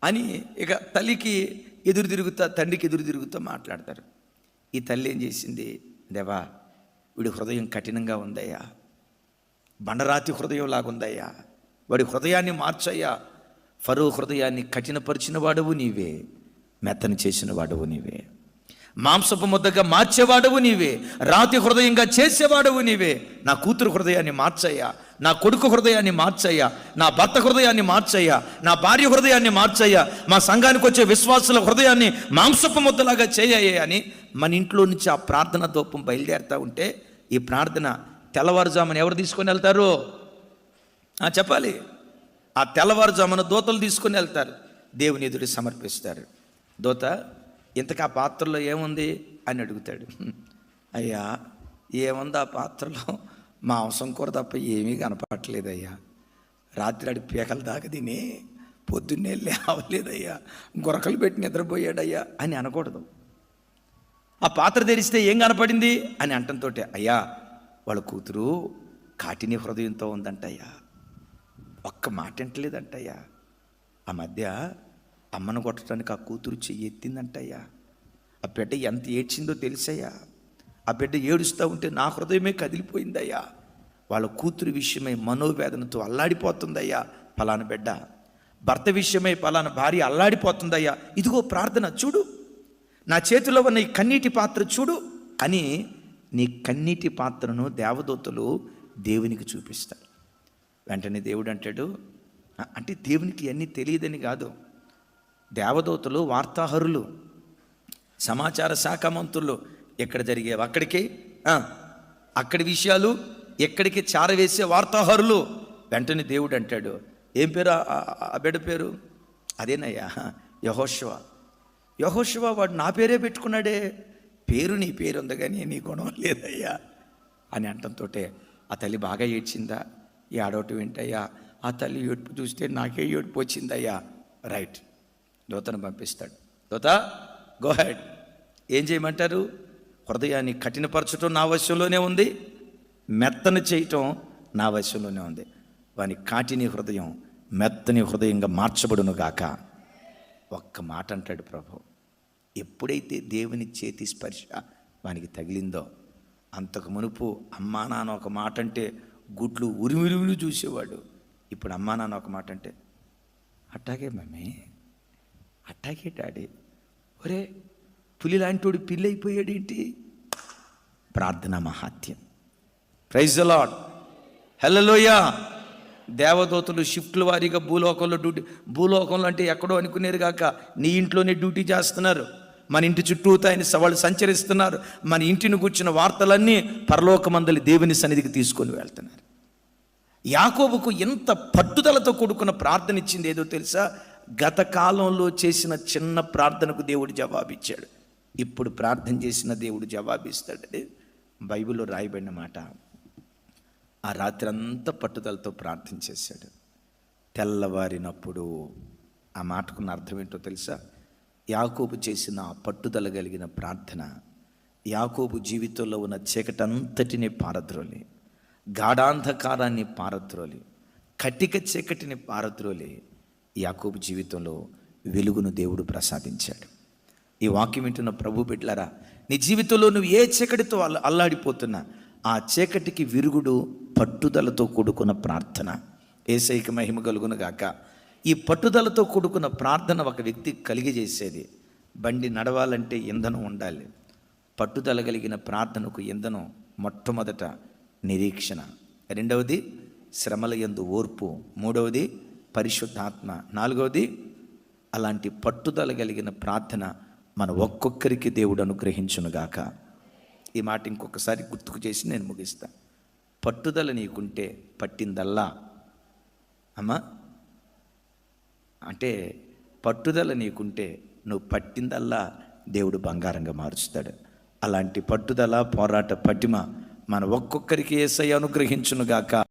[SPEAKER 1] అని ఇక తల్లికి ఎదురు తిరుగుతా, తండ్రికి ఎదురు తిరుగుతూ మాట్లాడతారు. ఈ తల్లి ఏం చేసింది? దేవా వీడి హృదయం కఠినంగా ఉందయ్యా, బండరాతి హృదయం లాగుందయ్యా, వాడి హృదయాన్ని మార్చయ్యా. ఫరో హృదయాన్ని కఠినపరిచిన వాడవు నీవే, మెత్తని చేసిన వాడవు నీవే, మాంసపు ముద్దగా మార్చేవాడవు నీవే, రాతి హృదయంగా చేసేవాడవు నీవే. నా కూతురు హృదయాన్ని మార్చయ్యా, నా కొడుకు హృదయాన్ని మార్చయ్యా, నా భర్త హృదయాన్ని మార్చయ్యా, నా భార్య హృదయాన్ని మార్చయ్యా, మా సంఘానికి వచ్చే విశ్వాసుల హృదయాన్ని మాంసపు ముద్దలాగా చేయయ్యా అని మన ఇంట్లో నుంచి ఆ ప్రార్థన దూపం బయలుదేరుతూ ఉంటే, ఈ ప్రార్థన తెల్లవారుజామున ఎవరు తీసుకొని వెళ్తారు? చెప్పాలి. ఆ తెల్లవారుజామున దూతలు తీసుకొని వెళ్తారు, దేవుని ఎదురు సమర్పిస్తారు. దూత ఇంతకు ఆ పాత్రలో ఏముంది అని అడుగుతాడు. అయ్యా ఏముంది ఆ పాత్రలో? మాంసం కూర తప్ప ఏమీ కనపడట్లేదయ్యా, రాత్రి అడి పీకల దాకా తిని పొద్దున్నే లేవలేదయ్యా, గురకలు పెట్టి నిద్రపోయాడయ్యా అని అనకూడదు. ఆ పాత్ర తెరిస్తే ఏం కనపడింది అని అంటంతో, అయ్యా వాళ్ళ కూతురు కాటిని హృదయంతో ఉందంటయ్యా, ఒక్క మాట వింటలేదంటయ్యా, ఆ మధ్య అమ్మను కొట్టడానికి ఆ కూతురు చెయ్యి ఎత్తిందంటయ్యా, ఆ బిడ్డ ఎంత ఏడ్చిందో తెలుసయ్యా, ఆ బిడ్డ ఏడుస్తూ ఉంటే నా హృదయమే కదిలిపోయిందయ్యా, వాళ్ళ కూతురు విషయమై మనోవేదనతో అల్లాడిపోతుందయ్యా ఫలానా బిడ్డ, భర్త విషయమై ఫలానా భార్య అల్లాడిపోతుందయ్యా, ఇదిగో ప్రార్థన చూడు, నా చేతిలో ఉన్న ఈ కన్నీటి పాత్ర చూడు అని నీ కన్నీటి పాత్రను దేవదూతలు దేవునికి చూపిస్తారు. వెంటనే దేవుడు అంటాడు, అంటే దేవునికి అన్నీ తెలియదని కాదు, దేవదూతలు వార్తాహరులు, సమాచార శాఖ మంత్రులు, ఎక్కడ జరిగేవి అక్కడికి, అక్కడి విషయాలు ఎక్కడికి చారవేసే వార్తాహరులు. వెంటనే దేవుడు అంటాడు, ఏం పేరు ఆ బిడ్డ పేరు? అదేనయ్యా యెహోషువ. వాడు నా పేరే పెట్టుకున్నాడే, పేరు నీ పేరు ఉంది కానీ నీ గుణం లేదయ్యా అని అంటంతో ఆ తల్లి బాగా ఏడ్చిందా? ఏడవటం ఏంటయ్యా, ఆ తల్లి ఏడుపు చూస్తే నాకే ఏడుపు వచ్చిందయ్యా. రైట్, దూతను పంపిస్తాడు. దూత గో హెడ్, ఏం చేయమంటారు? హృదయాన్ని కఠినపరచడం నా వశంలోనే ఉంది, మెత్తని చేయటం నా వశంలోనే ఉంది. వాని కాటిని హృదయం మెత్తని హృదయంగా మార్చబడును గాక. ఒక్క మాట అంటాడు ప్రభు. ఎప్పుడైతే దేవుని చేతి స్పర్శ వానికి తగిలిందో, అంతకు మునుపు అమ్మా నాన్న ఒక మాట అంటే గుడ్లు ఉరిమిరిమిరి చూసేవాడు. ఇప్పుడు అమ్మా నాన్న ఒక మాట అంటే అట్టాగే మమ్మీ, అట్టాగే డాడీ, ఒరే పులి లాంటోడు పిల్లి అయిపోయాడేంటి? ప్రార్థన మహాత్యం. Praise the Lord. హల్లెలూయా. దేవదూతలు షిఫ్ట్ల వారీగా భూలోకంలో అంటే ఎక్కడో అనుకునేరు కాక నీ ఇంట్లోనే డ్యూటీ చేస్తున్నారు. మన ఇంటి చుట్టూ ఆయన వాళ్ళు సంచరిస్తున్నారు. మన ఇంటిని కూర్చున్న వార్తలన్నీ పరలోకమందలి దేవుని సన్నిధికి తీసుకొని వెళ్తున్నారు. యాకోబుకు ఎంత పట్టుదలతో కూడుకున్న ప్రార్థన ఇచ్చింది ఏదో తెలుసా? గత కాలంలో చేసిన చిన్న ప్రార్థనకు దేవుడు జవాబిచ్చాడు. ఇప్పుడు ప్రార్థన చేసిన దేవుడు జవాబిస్తాడు. బైబిల్లో రాయబడిన మాట. ఆ రాత్రి అంతా పట్టుదలతో ప్రార్థన చేశాడు. తెల్లవారినప్పుడు, ఆ మాటకున్న అర్థం ఏంటో తెలుసా? యాకోబు చేసిన ఆ పట్టుదల కలిగిన ప్రార్థన యాకోబు జీవితంలో ఉన్న చీకటంతటిని పారద్రోలి, గాఢాంధకారాన్ని పారద్రోలి, కటిక చీకటిని పారద్రోలి యాకోబు జీవితంలో వెలుగును దేవుడు ప్రసాదించాడు. ఈ వాక్యం వింటున్న ప్రభు బిడ్డలారా, నీ జీవితంలో నువ్వు ఏ చీకటితో అల్లాడిపోతున్నా ఆ చీకటికి విరుగుడు పట్టుదలతో కూడుకున్న ప్రార్థన. యేసయ్యకి మహిమ కలుగును గాక. ఈ పట్టుదలతో కూడుకున్న ప్రార్థన ఒక వ్యక్తి కలిగజేసేది. బండి నడవాలంటే ఇంధనం ఉండాలి. పట్టుదల కలిగిన ప్రార్థనకు ఇంధనం మొట్టమొదట నిరీక్షణ, రెండవది శ్రమల యందు ఓర్పు, మూడవది పరిశుద్ధాత్మ, నాలుగవది అలాంటి పట్టుదల కలిగిన ప్రార్థన మన ఒక్కొక్కరికి దేవుడు అనుగ్రహించునుగాక. ఈ మాట ఇంకొకసారి గుర్తుకు చేసి నేను ముగిస్తా. పట్టుదల నీకుంటే పట్టిందల్లా అమ్మా, అంటే పట్టుదల నీకుంటే నువ్వు పట్టిందల్లా దేవుడు బంగారంగా మారుస్తాడు. అలాంటి పట్టుదల, పోరాట పటిమ మన ఒక్కొక్కరికి యేసయ్య అనుగ్రహించునుగాక.